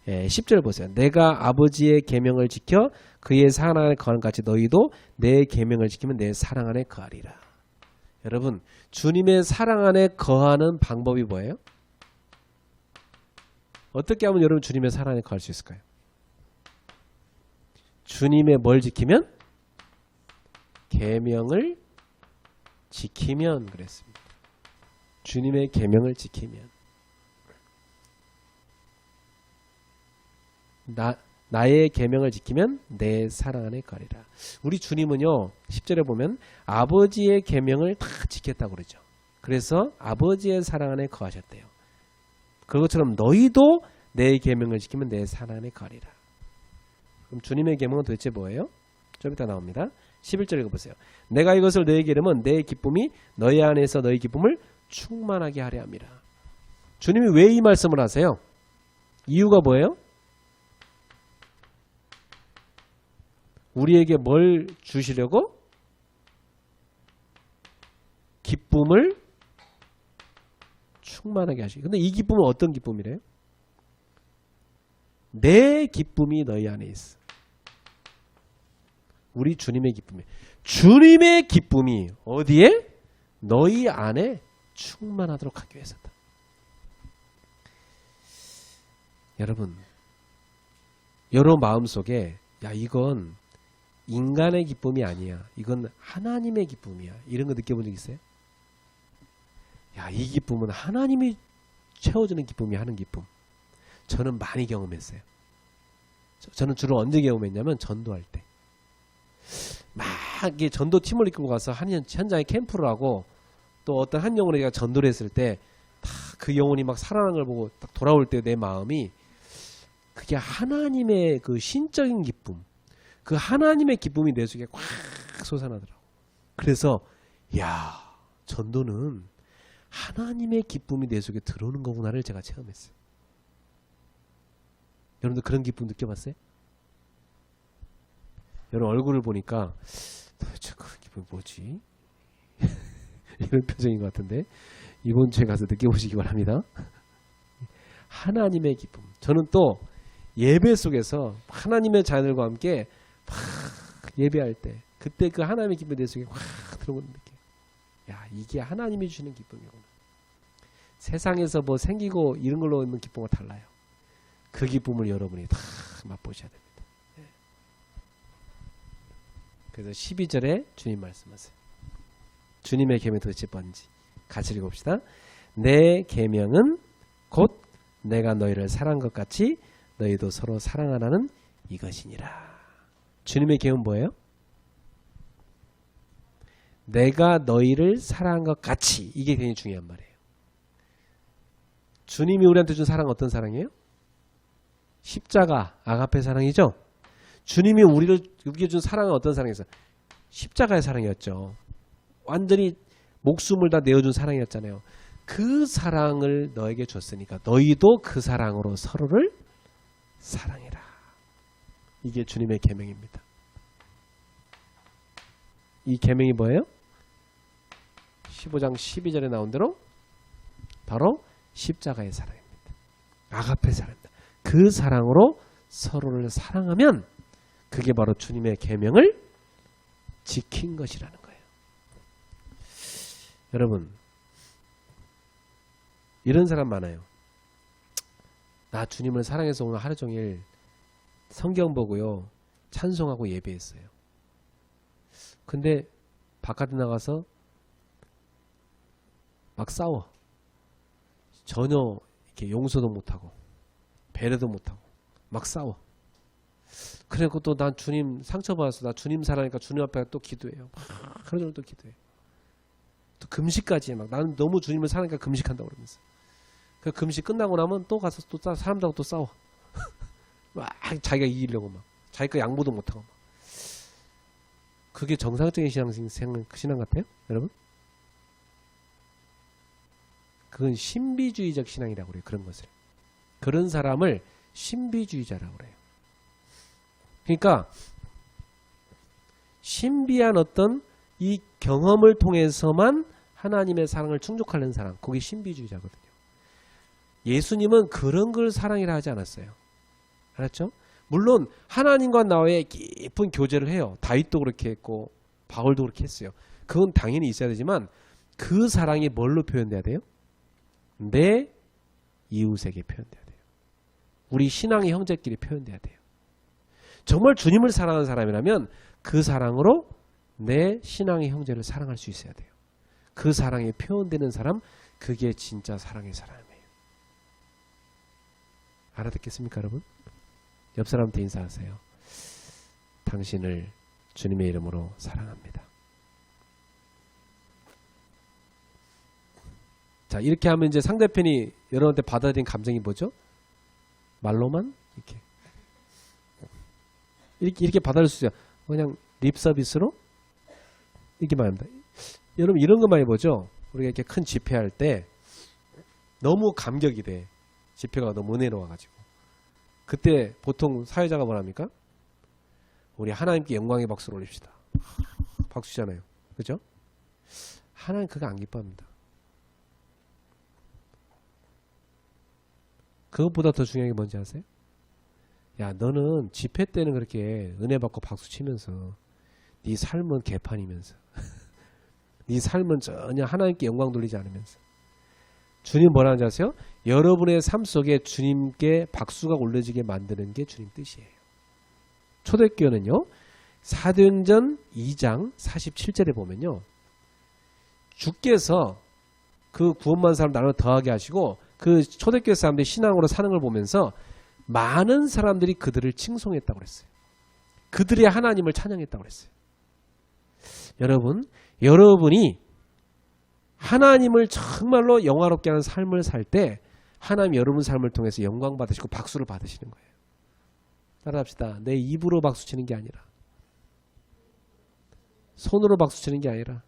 S1: 10절 보세요. 내가 아버지의 계명을 지켜 그의 사랑 안에 거하는 같이 너희도 내 계명을 지키면 내 사랑 안에 거하리라. 여러분, 주님의 사랑 안에 거하는 방법이 뭐예요? 어떻게 하면 여러분 주님의 사랑 안에 거할 수 있을까요? 주님의 뭘 지키면? 계명을 지키면 그랬습니다. 주님의 계명을 지키면. 나의 계명을 지키면 내 사랑 안에 거하리라. 우리 주님은요, 10절에 보면 아버지의 계명을 다 지켰다고 그러죠. 그래서 아버지의 사랑 안에 거하셨대요. 그것처럼 너희도 내 계명을 지키면 내 사랑 안에 거하리라. 그럼 주님의 계명은 도대체 뭐예요? 좀 이따 나옵니다. 11절 읽어보세요. 내가 이것을 너희에게 이르면 내 기쁨이 너희 안에서 너희 기쁨을 충만하게 하려 함이라. 주님이 왜 이 말씀을 하세요? 이유가 뭐예요? 우리에게 뭘 주시려고? 기쁨을 충만하게 하시고. 근데 이 기쁨은 어떤 기쁨이래요? 내 기쁨이 너희 안에 있어. 우리 주님의 기쁨이. 주님의 기쁨이 어디에? 너희 안에 충만하도록 하기 위해서다. 여러분, 여러분 마음속에 야, 이건 인간의 기쁨이 아니야. 이건 하나님의 기쁨이야. 이런 거 느껴본 적 있어요? 야, 이 기쁨은 하나님이 채워주는 기쁨이 하는 기쁨. 저는 많이 경험했어요. 저는 주로 언제 경험했냐면 전도할 때. 막 이게 전도팀을 이끌고 가서 현장에 캠프를 하고 또 어떤 한 영혼에게 전도를 했을 때 그 영혼이 막 살아나는 걸 보고 딱 돌아올 때 내 마음이 그게 하나님의 그 신적인 기쁨, 그 하나님의 기쁨이 내 속에 꽉 솟아나더라고. 그래서 야, 전도는 하나님의 기쁨이 내 속에 들어오는 거구나를 제가 체험했어요. 여러분들 그런 기쁨 느껴봤어요? 여러분 얼굴을 보니까 도대체 그런 기분이 뭐지? 이런 표정인 것 같은데 이번 주에 가서 느껴보시기 바랍니다. 하나님의 기쁨. 저는 또 예배 속에서 하나님의 자녀들과 함께 막 예배할 때 그때 그 하나님의 기쁨이 내 속에 확 들어오는 느낌. 야, 이게 하나님이 주시는 기쁨이구나. 세상에서 뭐 생기고 이런 걸로 있는 기쁨과 달라요. 그 기쁨을 여러분이 다 맛보셔야 됩니다. 그래서 12절에 주님 말씀하세요. 주님의 계명이 도대체 뭔지 같이 읽어봅시다. 내 계명은 곧 내가 너희를 사랑한 것 같이 너희도 서로 사랑하라는 이것이니라. 주님의 계명은 뭐예요? 내가 너희를 사랑한 것 같이. 이게 굉장히 중요한 말이에요. 주님이 우리한테 준 사랑은 어떤 사랑이에요? 십자가, 아가페 사랑이죠. 주님이 우리에게 준 사랑은 어떤 사랑이었어요? 십자가의 사랑이었죠. 완전히 목숨을 다 내어준 사랑이었잖아요. 그 사랑을 너에게 줬으니까 너희도 그 사랑으로 서로를 사랑해라. 이게 주님의 계명입니다. 이 계명이 뭐예요? 15장 12절에 나온 대로 바로 십자가의 사랑입니다. 아가페 사랑입니다. 그 사랑으로 서로를 사랑하면 그게 바로 주님의 계명을 지킨 것이라는 거예요. 여러분, 이런 사람 많아요. 나 주님을 사랑해서 오늘 하루 종일 성경 보고요, 찬송하고 예배했어요. 근데 바깥에 나가서 막 싸워. 전혀 이렇게 용서도 못하고 배려도 못하고 막 싸워. 그리고 또 난 주님 상처받았어. 나 주님 사랑하니까 주님 앞에 또 기도해요. 하루 종일 또 기도해요. 또 금식까지 해. 막 나는 너무 주님을 사랑하니까 금식한다고 그러면서. 그 금식 끝나고 나면 또 가서 또 사람들하고 또 싸워. 막 자기가 이기려고 막. 자기가 양보도 못하고 막. 그게 정상적인 신앙 같아요? 여러분? 그건 신비주의적 신앙이라고 그래요. 그런 것을. 그런 사람을 신비주의자라고 그래요. 그러니까 신비한 어떤 이 경험을 통해서만 하나님의 사랑을 충족하는 사람, 그게 신비주의자거든요. 예수님은 그런 걸 사랑이라 하지 않았어요. 알았죠? 물론 하나님과 나와의 깊은 교제를 해요. 다윗도 그렇게 했고 바울도 그렇게 했어요. 그건 당연히 있어야 되지만 그 사랑이 뭘로 표현돼야 돼요? 내 이웃에게 표현돼야 돼요. 우리 신앙의 형제끼리 표현돼야 돼요. 정말 주님을 사랑하는 사람이라면 그 사랑으로 내 신앙의 형제를 사랑할 수 있어야 돼요. 그 사랑이 표현되는 사람, 그게 진짜 사랑의 사람이에요. 알아듣겠습니까, 여러분? 옆 사람한테 인사하세요. 당신을 주님의 이름으로 사랑합니다. 자, 이렇게 하면 이제 상대편이 여러분한테 받아들인 감정이 뭐죠? 말로만 이렇게 받아들일 수 있어요. 그냥 립 서비스로 이렇게 말합니다. 여러분 이런 것만 해보죠. 우리가 이렇게 큰 집회할 때 너무 감격이 돼. 집회가 너무 은혜로워가지고. 그때 보통 사회자가 뭐랍니까? 우리 하나님께 영광의 박수를 올립시다. 박수잖아요. 그죠? 하나님 그거 안 기뻐합니다. 그것보다 더 중요한 게 뭔지 아세요? 야, 너는 집회 때는 그렇게 은혜 받고 박수 치면서 네 삶은 개판이면서 네 삶은 전혀 하나님께 영광 돌리지 않으면서. 주님 뭐라는지 아세요? 여러분의 삶 속에 주님께 박수가 올려지게 만드는 게 주님 뜻이에요. 초대교회는요, 사도행전 2장 47절에 보면요, 주께서 그 구원받은 사람 나눠 더하게 하시고 그 초대교회 사람들이 신앙으로 사는 걸 보면서 많은 사람들이 그들을 칭송했다고 그랬어요. 그들의 하나님을 찬양했다고 그랬어요. 여러분이 하나님을 정말로 영화롭게 하는 삶을 살 때 하나님 여러분 삶을 통해서 영광 받으시고 박수를 받으시는 거예요. 따라합시다. 내 입으로 박수 치는 게 아니라, 손으로 박수 치는 게 아니라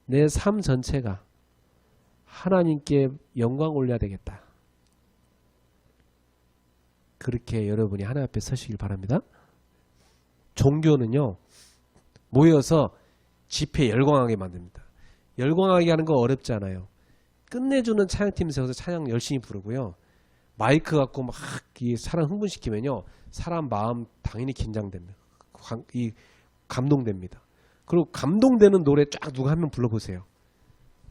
S1: 내 삶 전체가 하나님께 영광 올려야 되겠다. 그렇게 여러분이 하나님 앞에 서시길 바랍니다. 종교는요, 모여서 집회 열광하게 만듭니다. 열광하게 하는 거 어렵지 않아요. 끝내주는 찬양팀 세워서 찬양 열심히 부르고요. 마이크 갖고 막 이 사람 흥분시키면요, 사람 마음 당연히 긴장됩니다. 감동됩니다. 그리고 감동되는 노래 쫙 누가 한 명 불러보세요.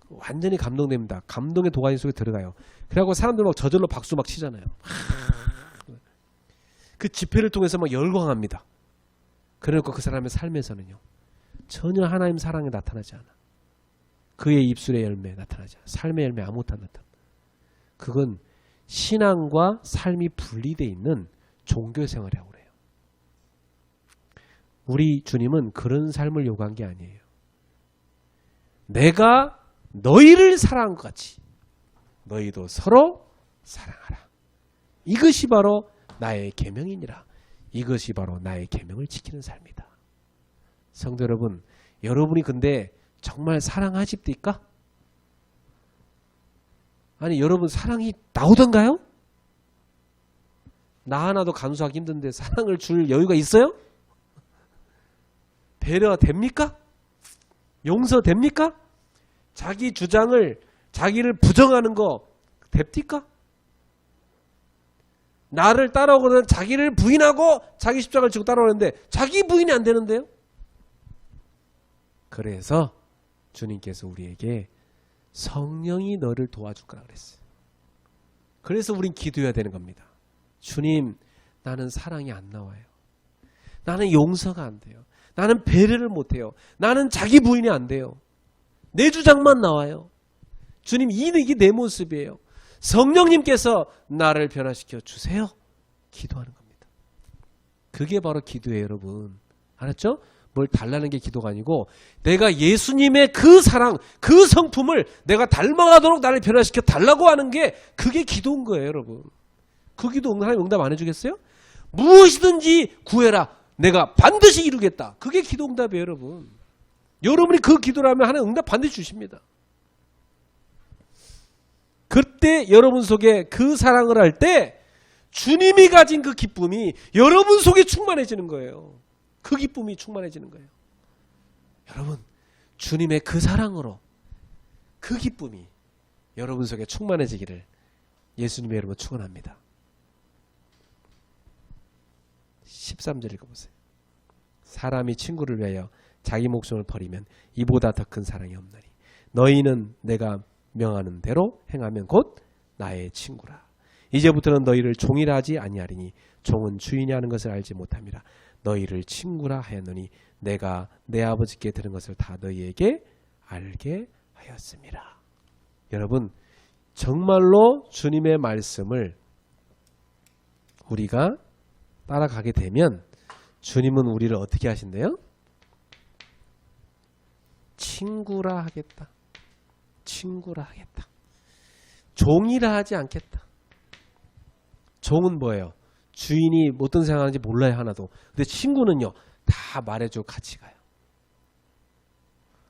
S1: 완전히 감동됩니다. 감동의 도가니 속에 들어가요. 그래갖고 사람들 막 저절로 박수 막 치잖아요. 그 집회를 통해서 막 열광합니다. 그러니까 그 사람의 삶에서는요, 전혀 하나님 사랑이 나타나지 않아. 그의 입술의 열매 나타나지 않아. 삶의 열매 아무것도 안 나타나. 그건 신앙과 삶이 분리되어 있는 종교생활이라고 그래요. 우리 주님은 그런 삶을 요구한 게 아니에요. 내가 너희를 사랑한 것 같이 너희도 서로 사랑하라. 이것이 바로 나의 계명이니라. 이것이 바로 나의 계명을 지키는 삶이다. 성도 여러분, 여러분이 근데 정말 사랑하십니까? 아니, 여러분 사랑이 나오던가요? 나 하나도 간수하기 힘든데 사랑을 줄 여유가 있어요? 배려 됩니까? 용서 됩니까? 자기 주장을, 자기를 부정하는 거 됩니까? 나를 따라오거든 자기를 부인하고 자기 십자가를 지고 따라오는데 자기 부인이 안 되는데요? 그래서 주님께서 우리에게 성령이 너를 도와줄 거라 그랬어요. 그래서 우린 기도해야 되는 겁니다. 주님, 나는 사랑이 안 나와요. 나는 용서가 안 돼요. 나는 배려를 못해요. 나는 자기 부인이 안 돼요. 내 주장만 나와요. 주님, 이게 내 모습이에요. 성령님께서 나를 변화시켜 주세요. 기도하는 겁니다. 그게 바로 기도예요, 여러분. 알았죠? 뭘 달라는 게 기도가 아니고 내가 예수님의 그 사랑, 그 성품을 내가 닮아가도록 나를 변화시켜 달라고 하는 게 그게 기도인 거예요, 여러분. 그 기도 하나님 응답 안 해주겠어요? 무엇이든지 구해라. 내가 반드시 이루겠다. 그게 기도 응답이에요, 여러분. 여러분이 그 기도를 하면 하나님 응답 반드시 주십니다. 그때 여러분 속에 그 사랑을 할 때 주님이 가진 그 기쁨이 여러분 속에 충만해지는 거예요. 그 기쁨이 충만해지는 거예요. 여러분, 주님의 그 사랑으로 그 기쁨이 여러분 속에 충만해지기를 예수님의 이름으로 축원합니다. 13절 읽어보세요. 사람이 친구를 위하여 자기 목숨을 버리면 이보다 더 큰 사랑이 없나니 너희는 내가 명하는 대로 행하면 곧 나의 친구라. 이제부터는 너희를 종이라 하지 아니하리니 종은 주인이 하는 것을 알지 못함이라. 너희를 친구라 하였노니 내가 내 아버지께 들은 것을 다 너희에게 알게 하였습니다. 여러분, 정말로 주님의 말씀을 우리가 따라가게 되면 주님은 우리를 어떻게 하신대요? 친구라 하겠다. 친구라 하겠다. 종이라 하지 않겠다. 종은 뭐예요? 주인이 어떤 생각하는지 몰라요, 하나도. 근데 친구는요, 다 말해주고 같이 가요.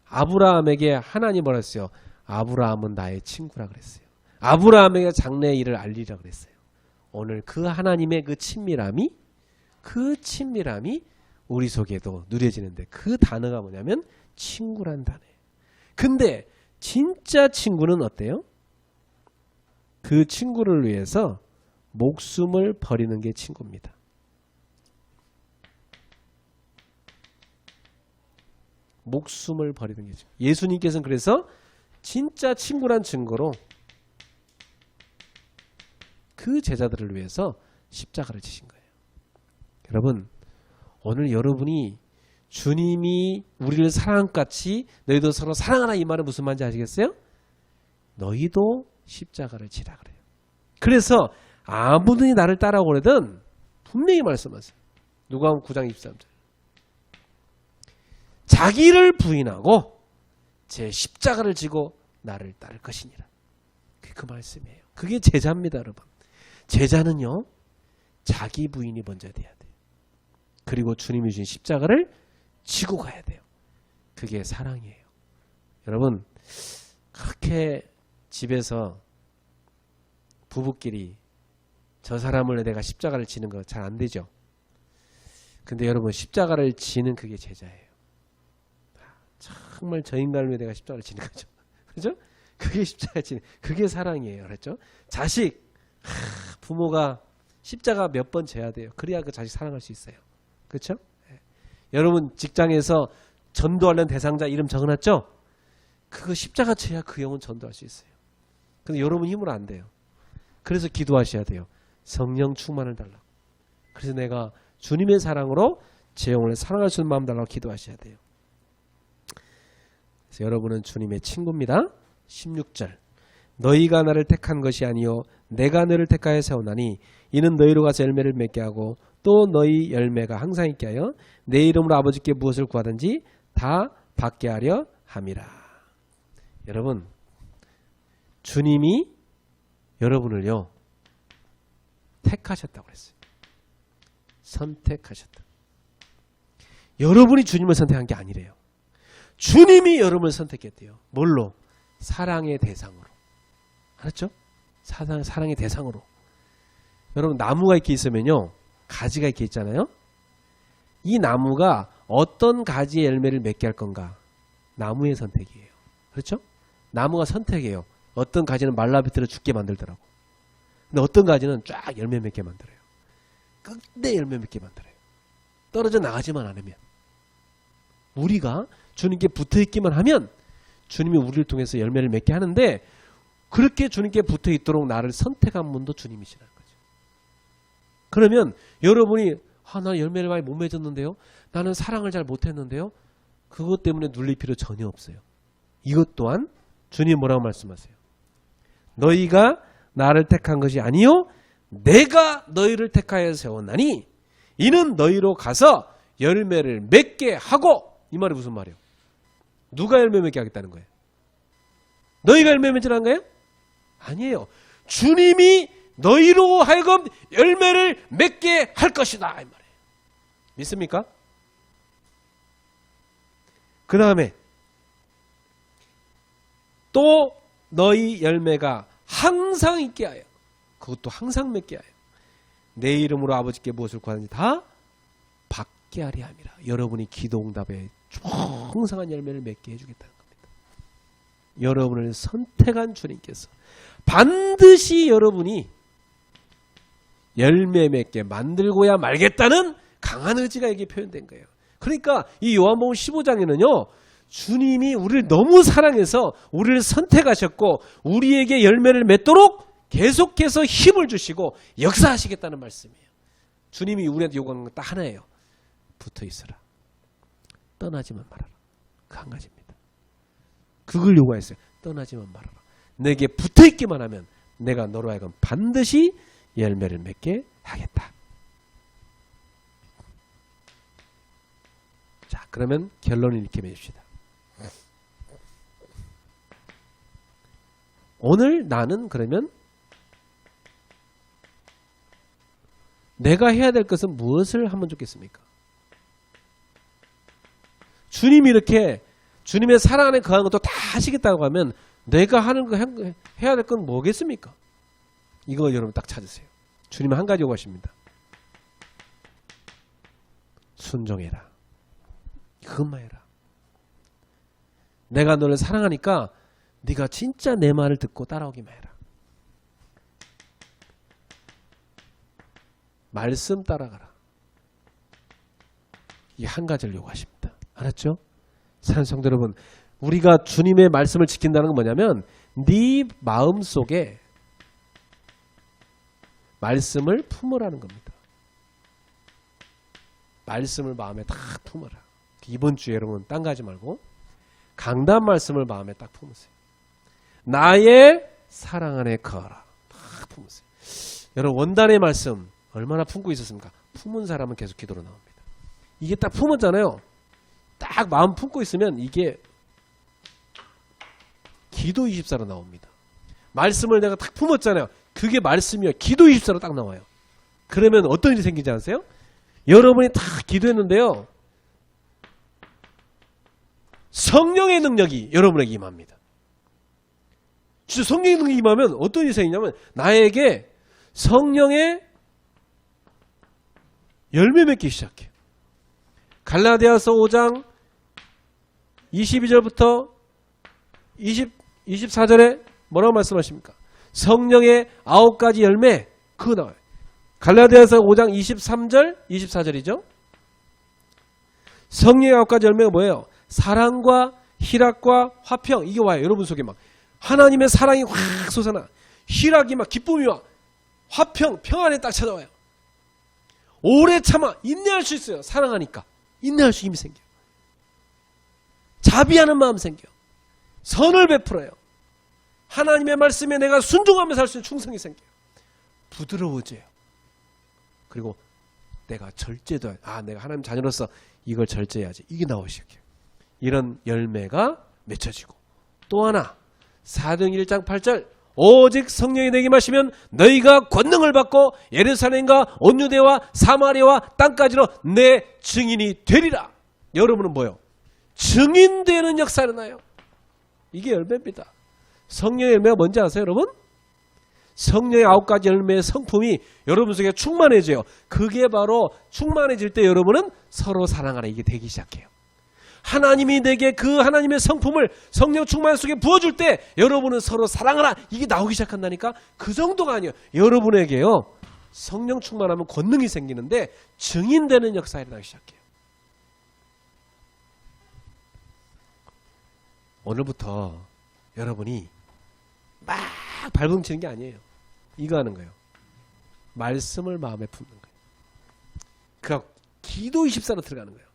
S1: 아브라함에게 하나님 뭐라 했어요? 아브라함은 나의 친구라 그랬어요. 아브라함에게 장래의 일을 알리라 그랬어요. 오늘 그 하나님의 그 친밀함이 우리 속에도 누려지는데 그 단어가 뭐냐면 친구란 단어예요. 근데 진짜 친구는 어때요? 그 친구를 위해서 목숨을 버리는 게 친구입니다. 목숨을 버리는 게 친구. 예수님께서는 그래서 진짜 친구란 증거로 그 제자들을 위해서 십자가를 지신 거예요. 여러분, 오늘 여러분이 주님이 우리를 사랑같이 너희도 서로 사랑하라 이 말은 무슨 말인지 아시겠어요? 너희도 십자가를 지라 그래요. 그래서 아무든지 나를 따라오거든 분명히 말씀하세요. 누가복음 9장 23절. 자기를 부인하고 제 십자가를 지고 나를 따를 것이니라. 그게 그 말씀이에요. 그게 제자입니다, 여러분. 제자는요, 자기 부인이 먼저 돼야 돼요. 그리고 주님이 주신 십자가를 지고 가야 돼요. 그게 사랑이에요. 여러분, 그렇게 집에서 부부끼리 저 사람을 내가 십자가를 지는 거 잘 안 되죠. 근데 여러분, 십자가를 지는 그게 제자예요. 정말 저 인간을 위해 내가 십자가를 지는 거죠. 그죠? 그게 십자가 지는, 그게 사랑이에요. 그렇죠? 자식, 부모가 십자가 몇 번 져야 돼요. 그래야 그 자식 사랑할 수 있어요. 그렇죠? 네. 여러분 직장에서 전도하는 대상자 이름 적어놨죠? 그거 십자가 쳐야 그 영혼 전도할 수 있어요. 근데 여러분 힘으로 안 돼요. 그래서 기도하셔야 돼요. 성령 충만을 달라고. 그래서 내가 주님의 사랑으로 제 영혼을 사랑할 수 있는 마음 달라고 기도하셔야 돼요. 그래서 여러분은 주님의 친구입니다. 16절. 너희가 나를 택한 것이 아니요 내가 너를 택하여 세우나니 이는 너희로 가서 열매를 맺게 하고 또 너희 열매가 항상 있게 하여 내 이름으로 아버지께 무엇을 구하든지 다 받게 하려 함이라. 여러분, 주님이 여러분을요 택하셨다고 그랬어요. 선택하셨다. 여러분이 주님을 선택한 게 아니래요. 주님이 여러분을 선택했대요. 뭘로? 사랑의 대상으로. 알았죠? 사랑의 대상으로. 여러분, 나무가 이렇게 있으면요 가지가 이렇게 있잖아요. 이 나무가 어떤 가지의 열매를 맺게 할 건가? 나무의 선택이에요. 그렇죠? 나무가 선택해요. 어떤 가지는 말라 비틀어 죽게 만들더라고. 근데 어떤 가지는 쫙 열매 맺게 만들어요. 끝내 열매 맺게 만들어요. 떨어져 나가지만 않으면. 우리가 주님께 붙어있기만 하면 주님이 우리를 통해서 열매를 맺게 하는데, 그렇게 주님께 붙어있도록 나를 선택한 분도 주님이시라는 거죠. 그러면 여러분이 나 열매를 많이 못 맺었는데요, 나는 사랑을 잘 못했는데요, 그것 때문에 눌릴 필요 전혀 없어요. 이것 또한 주님 뭐라고 말씀하세요? 너희가 나를 택한 것이 아니요 내가 너희를 택하여 세웠나니 이는 너희로 가서 열매를 맺게 하고. 이 말이 무슨 말이에요? 누가 열매 맺게 하겠다는 거예요? 너희가 열매 맺으라는 거예요? 아니에요. 주님이 너희로 하여금 열매를 맺게 할 것이다 이 말이에요. 믿습니까? 그 다음에 또 너희 열매가 항상 있게 하여, 그것도 항상 맺게 하여 내 이름으로 아버지께 무엇을 구하는지 다 받게 하리 함이라. 여러분이 기도 응답에 풍성한 열매를 맺게 해주겠다는 겁니다. 여러분을 선택한 주님께서 반드시 여러분이 열매 맺게 만들고야 말겠다는 강한 의지가 여기 표현된 거예요. 그러니까 이 요한복음 15장에는요. 주님이 우리를 너무 사랑해서 우리를 선택하셨고 우리에게 열매를 맺도록 계속해서 힘을 주시고 역사하시겠다는 말씀이에요. 주님이 우리한테 요구하는 건 딱 하나예요. 붙어 있어라. 떠나지만 말아라. 그 한 가지입니다. 그걸 요구했어요. 떠나지만 말아라. 내게 붙어 있기만 하면 내가 너로 하여금 반드시 열매를 맺게 하겠다. 자, 그러면 결론을 이렇게 맺읍시다. 오늘 나는 그러면 내가 해야 될 것은 무엇을 하면 좋겠습니까? 주님이 이렇게 주님의 사랑 안에 거하는 것도 다 하시겠다고 하면 내가 하는 거 해야 될 건 뭐겠습니까? 이거 여러분 딱 찾으세요. 주님은 한 가지 요구하십니다. 순종해라. 그것만 해라. 내가 너를 사랑하니까 네가 진짜 내 말을 듣고 따라오기만 해라. 말씀 따라가라. 이 한 가지를 요구하십니다. 알았죠? 사랑하는 성도 여러분, 우리가 주님의 말씀을 지킨다는 건 뭐냐면 네 마음속에 말씀을 품으라는 겁니다. 말씀을 마음에 딱 품어라. 이번 주에 여러분 딴 거 하지 말고 강단 말씀을 마음에 딱 품으세요. 나의 사랑 안에 거하라. 딱 품으세요. 여러분 원단의 말씀 얼마나 품고 있었습니까? 품은 사람은 계속 기도로 나옵니다. 이게 딱 품었잖아요. 딱 마음 품고 있으면 이게 기도 24로 나옵니다. 말씀을 내가 딱 품었잖아요. 그게 말씀이요. 기도 24로 딱 나와요. 그러면 어떤 일이 생기지 않으세요? 여러분이 다 기도했는데요. 성령의 능력이 여러분에게 임합니다. 진짜 성령의 능력이 임하면 어떤 일이 생기냐면 나에게 성령의 열매 맺기 시작해요. 갈라디아서 5장 22절부터 24절에 뭐라고 말씀하십니까? 성령의 9가지 열매 그거 나와요. 갈라디아서 5장 23절 24절이죠. 성령의 9가지 열매가 뭐예요? 사랑과 희락과 화평 이게 와요. 여러분 속에 막 하나님의 사랑이 확 솟아나 희락이 막 기쁨이 와 화평 평안에 딱 찾아와요. 오래 참아 인내할 수 있어요. 사랑하니까 인내할 수 힘이 생겨요. 자비하는 마음 생겨요. 선을 베풀어요. 하나님의 말씀에 내가 순종하며 살 수 있는 충성이 생겨요. 부드러워져요. 그리고 내가 절제도 내가 하나님 자녀로서 이걸 절제해야지. 이게 나오기 시작해요. 이런 열매가 맺혀지고 또 하나 사도행전 1장 8절 오직 성령이 내게 마시면 너희가 권능을 받고 예루살렘과 온 유대와 사마리아와 땅까지로 내 증인이 되리라. 여러분은 뭐요? 증인되는 역사가 일어나요. 이게 열매입니다. 성령의 열매가 뭔지 아세요 여러분? 성령의 9가지 열매의 성품이 여러분 속에 충만해져요. 그게 바로 충만해질 때 여러분은 서로 사랑하라 이게 되기 시작해요. 하나님이 내게 그 하나님의 성품을 성령 충만 속에 부어줄 때 여러분은 서로 사랑하라 이게 나오기 시작한다니까. 그 정도가 아니에요. 여러분에게요 성령 충만하면 권능이 생기는데 증인되는 역사가 일어나기 시작해요. 오늘부터 여러분이 막 발버둥치는 게 아니에요. 이거 하는 거예요. 말씀을 마음에 품는 거예요. 그가 기도 24로 들어가는 거예요.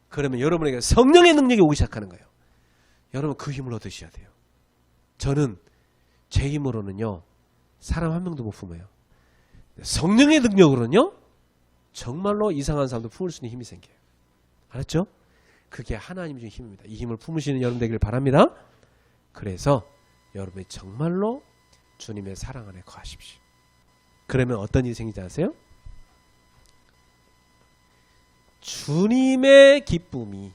S1: 그러면 여러분에게 성령의 능력이 오기 시작하는 거예요. 여러분 그 힘을 얻으셔야 돼요. 저는 제 힘으로는요 사람 한 명도 못 품어요. 성령의 능력으로는요, 정말로 이상한 사람도 품을 수 있는 힘이 생겨요. 알았죠? 그게 하나님이 주신 힘입니다. 이 힘을 품으시는 여러분 되기를 바랍니다. 그래서 여러분이 정말로 주님의 사랑 안에 거하십시오. 그러면 어떤 일이 생기지 아세요? 주님의 기쁨이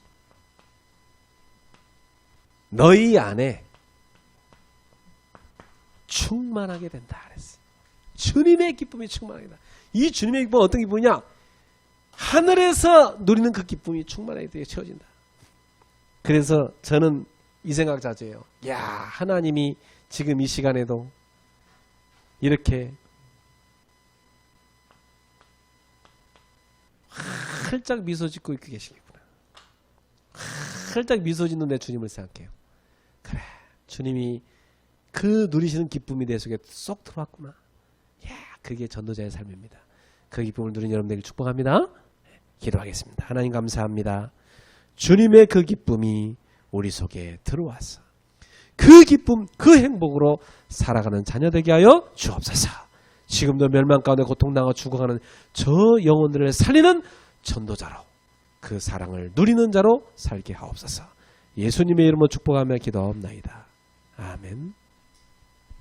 S1: 너희 안에 충만하게 된다 그랬어요. 주님의 기쁨이 충만하게 된다. 이 주님의 기쁨은 어떤 기쁨이냐? 하늘에서 누리는 그 기쁨이 충만하게 채워진다. 그래서 저는 이 생각 자주 해요. 야, 하나님이 지금 이 시간에도 이렇게 활짝 미소 짓고 있고 계시겠구나. 활짝 미소 짓는 내 주님을 생각해요. 그래, 주님이 그 누리시는 기쁨이 내 속에 쏙 들어왔구나. 야, 그게 전도자의 삶입니다. 그 기쁨을 누리는 여러분들에게 축복합니다. 기도하겠습니다. 하나님 감사합니다. 주님의 그 기쁨이 우리 속에 들어와서 그 기쁨, 그 행복으로 살아가는 자녀 되게 하여 주옵소서. 지금도 멸망 가운데 고통당하고 죽어가는 저 영혼들을 살리는 전도자로, 그 사랑을 누리는 자로 살게 하옵소서. 예수님의 이름으로 축복하며 기도하옵나이다. 아멘.